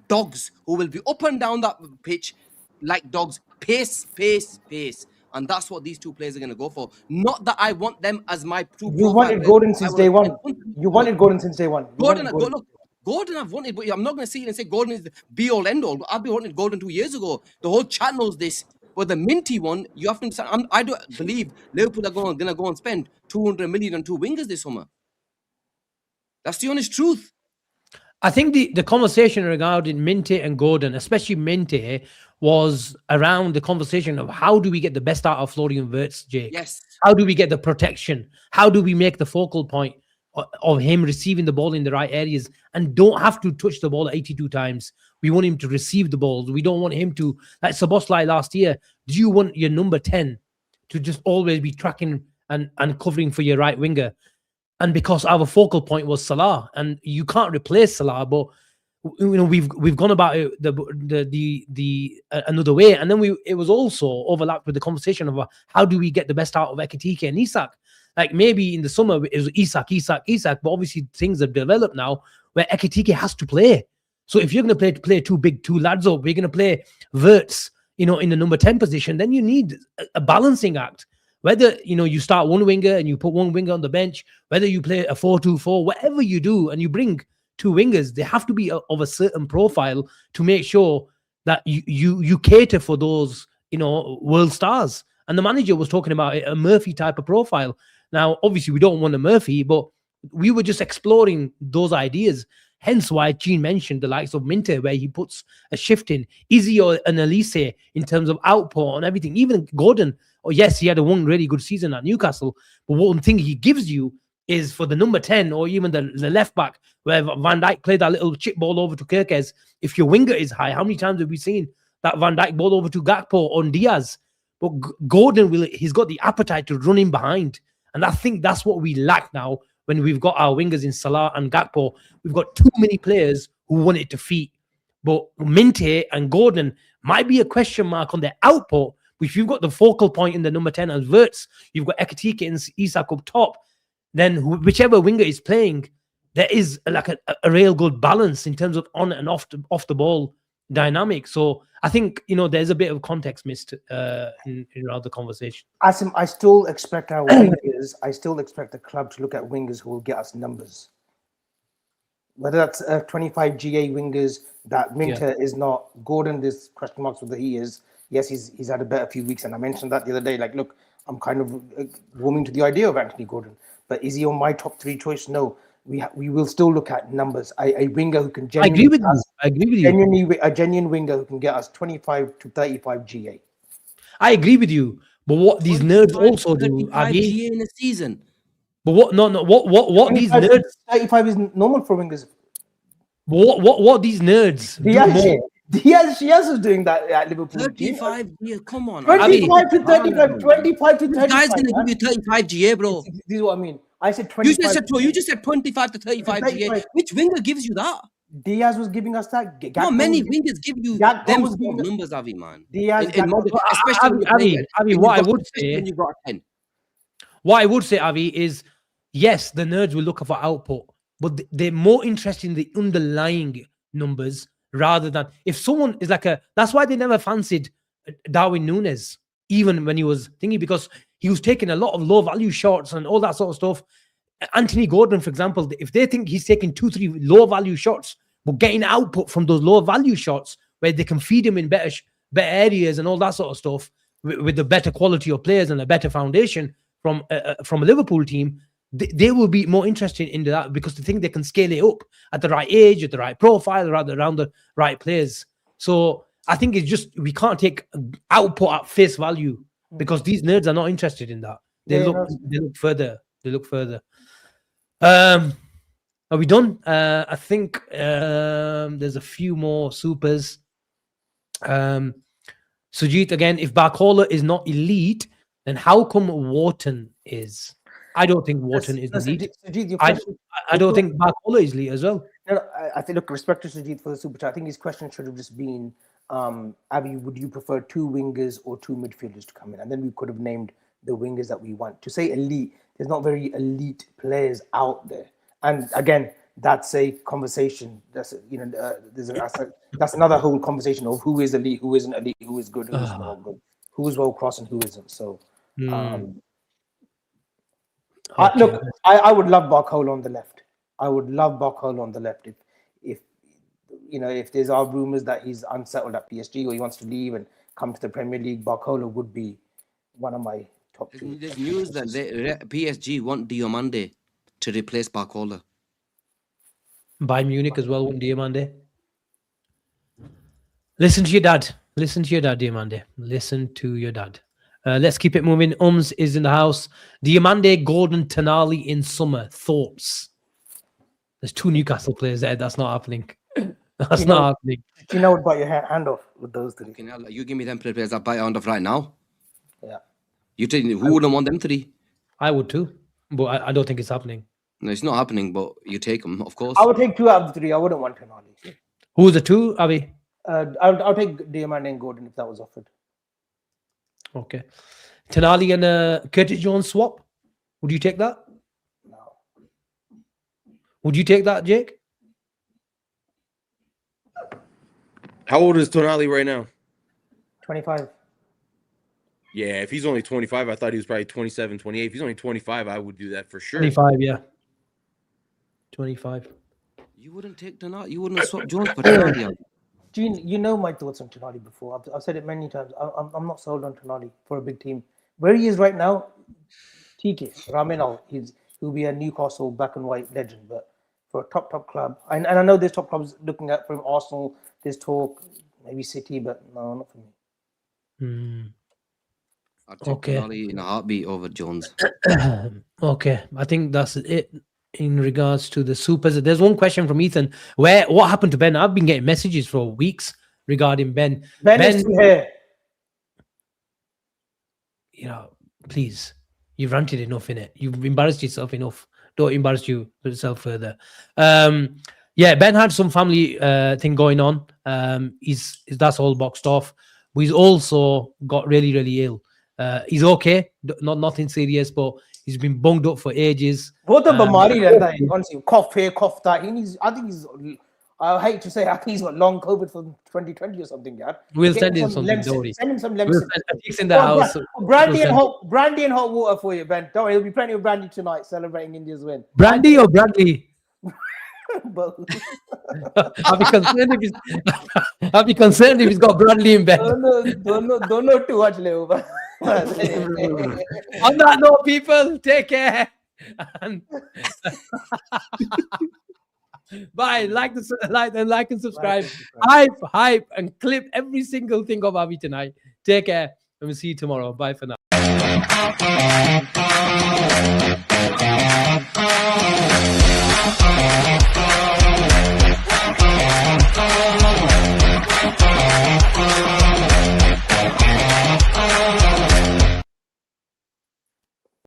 dogs who will be up and down that pitch like dogs, pace, pace, pace. And that's what these two players are going to go for. Not that I want them as my two. You wanted Gordon since day one. You wanted Gordon since day one. Gordon, look, Gordon I've wanted, but I'm not going to sit here and say Gordon is the be-all, end-all. I've been wanting Gordon 2 years ago. The whole chat knows this. But the Minty one, you have to understand, I don't believe Liverpool are going to go and spend 200 million on two wingers this summer. That's the honest truth. I think the conversation regarding Minty and Gordon, especially Minty, was around the conversation of how do we get the best out of Florian Wirtz, Jake? Yes. How do we get the protection? How do we make the focal point of him receiving the ball in the right areas and don't have to touch the ball 82 times? We want him to receive the balls. We don't want him to, like Szoboszlai last year, do you want your number 10 to just always be tracking and covering for your right winger? And because our focal point was Salah, and you can't replace Salah, but we've gone about it the another way, and then it was also overlapped with the conversation of how do we get the best out of Ekitike and Isak. Like maybe in the summer it was Isak, but obviously things have developed now where Ekitike has to play. So if you're going to play two lads up, we're going to play Wirtz, in the number 10 position, then you need a balancing act. Whether, you start one winger and you put one winger on the bench, whether you play a 4-2-4, whatever you do, and you bring two wingers, they have to be of a certain profile to make sure that you cater for those, world stars. And the manager was talking about a Murphy type of profile. Now, obviously, we don't want a Murphy, but we were just exploring those ideas. Hence why Gene mentioned the likes of Minter, where he puts a shift in. Izzy or an Elise in terms of output and everything. Even Gordon, yes, he had one really good season at Newcastle, but one thing he gives you is for the number 10 or even the left back, where Van Dijk played that little chip ball over to Kerkez. If your winger is high, how many times have we seen that Van Dijk ball over to Gakpo on Diaz? But Gordon, he's got the appetite to run in behind. And I think that's what we lack now when we've got our wingers in Salah and Gakpo. We've got too many players who want it to feet. But Minty and Gordon might be a question mark on their output. If you've got the focal point in the number 10 as Wirtz, you've got Ekitike and Isak up top, then whichever winger is playing, there is like a real good balance in terms of on and off the ball dynamic. So I think, there's a bit of context missed in the conversation. Asim, I still expect our wingers, I still expect the club to look at wingers who will get us numbers. Whether that's 25 GA wingers, that Minter is not. Gordon, there's question marks whether he is. Yes, he's had a better few weeks, and I mentioned that the other day. Like, look, I'm kind of warming to the idea of Anthony Gordon, but is he on my top 3 choice? No. We will still look at numbers. A winger who can genuinely I agree with you. A genuine winger who can get us 25 to 35 GA. I agree with you. But what these nerds also do, GA in a season. But what these nerds 35 is normal for wingers. What these nerds Diaz was doing that at Liverpool. 35 GA, come on. 25 to 35. 25 to 35. This guy's going to give you 35 GA, bro. This is what I mean. I said 25. You just said 25 to 35 GA. Which winger gives you that? Diaz was giving us that. Not many wingers give you them numbers, Avi, man. Diaz, Avi, what I would say, Avi, is yes, the nerds will look for output, but they're more interested in the underlying numbers rather than if someone is that's why they never fancied Darwin Núñez, even when he was thinking, because he was taking a lot of low value shots and all that sort of stuff. Anthony Gordon, for example, if they think he's taking 2-3 low value shots, but getting output from those low value shots where they can feed him in better areas and all that sort of stuff with the better quality of players and a better foundation from a Liverpool team, they will be more interested in that because they think they can scale it up at the right age, at the right profile, around the right players. So I think it's just, we can't take output at face value because these nerds are not interested in that. They look further. Are we done? I think there's a few more supers. Sujit, again, if Barcola is not elite, then how come Wharton is? I don't think Wharton is elite. Sajid, your I question- don't think Barcola is elite as well. No, I think, look, respect to Sajid for the super chat. I think his question should have just been, Abby, would you prefer 2 wingers or 2 midfielders to come in? And then we could have named the wingers that we want. To say elite, there's not very elite players out there. And again, that's a conversation. That's that's another whole conversation of who is elite, who isn't elite, who is good, who is not good, who is well crossed and who isn't. So, look, I would love Barcola on the left. I would love Barcola on the left if there's our rumors that he's unsettled at PSG or he wants to leave and come to the Premier League. Barcola would be one of my top 2. There's news that PSG want Diomande to replace Barcola. Bayern Munich as well, Diomande. Listen to your dad. Listen to your dad, Diomande. Listen to your dad. Let's keep it moving. Is in the house. Diomande, Gordon, Tonali in summer. Thoughts? There's 2 Newcastle players there. That's not happening. That's not happening. Do you know what bite your hand off with those 3? You give me them players that bite your hand off right now. Yeah. You tell me who wouldn't want them 3? I would too, but I don't think it's happening. No, it's not happening, but you take them, of course. I would take 2 out of the 3. I wouldn't want Tonali. Who's the 2, Abby? I'll take Diomande and Gordon if that was offered. Okay. Tonali and Curtis Jones swap. Would you take that? No. Would you take that, Jake? How old is Tonali right now? 25. Yeah, if he's only 25, I thought he was probably 27, 28. If he's only 25, I would do that for sure. 25, yeah. 25. You wouldn't take Tonali. You wouldn't swap Jones for Tonali. Gene, you know my thoughts on Tonali before. I've said it many times. I'm not sold on Tonali for a big team. Where he is right now, TK, Raminal, he'll be a Newcastle black and white legend. But for a top club, and I know there's top clubs looking at from Arsenal. There's talk, maybe City, but no, not for me. I'd take Tonali in a heartbeat over Jones. Okay, I think that's it in regards to the supers. There's one question from Ethan. What happened to Ben? I've been getting messages for weeks regarding Ben. Ben is still here. Please, you've ranted enough in it. You've embarrassed yourself enough. Don't embarrass yourself further. Ben had some family thing going on. That's all boxed off. But he's also got really, really ill. He's okay, nothing serious, but he's been bunged up for ages. Both of them honestly, cough here, cough that. I hate to say, I think he's got long COVID from 2020 or something. Yeah, we'll send him something. Send him some lemon. He's in the house. Brandy and hot water for you, Ben. Don't worry, there'll be plenty of brandy tonight celebrating India's win. Brandy or Bradley? Both. I'll be concerned if he's got Bradley in bed. Don't know too much, Leo. On that note, people, take care. And bye. Like and subscribe. Hype, and clip every single thing of Avi tonight. Take care, and we'll see you tomorrow. Bye for now.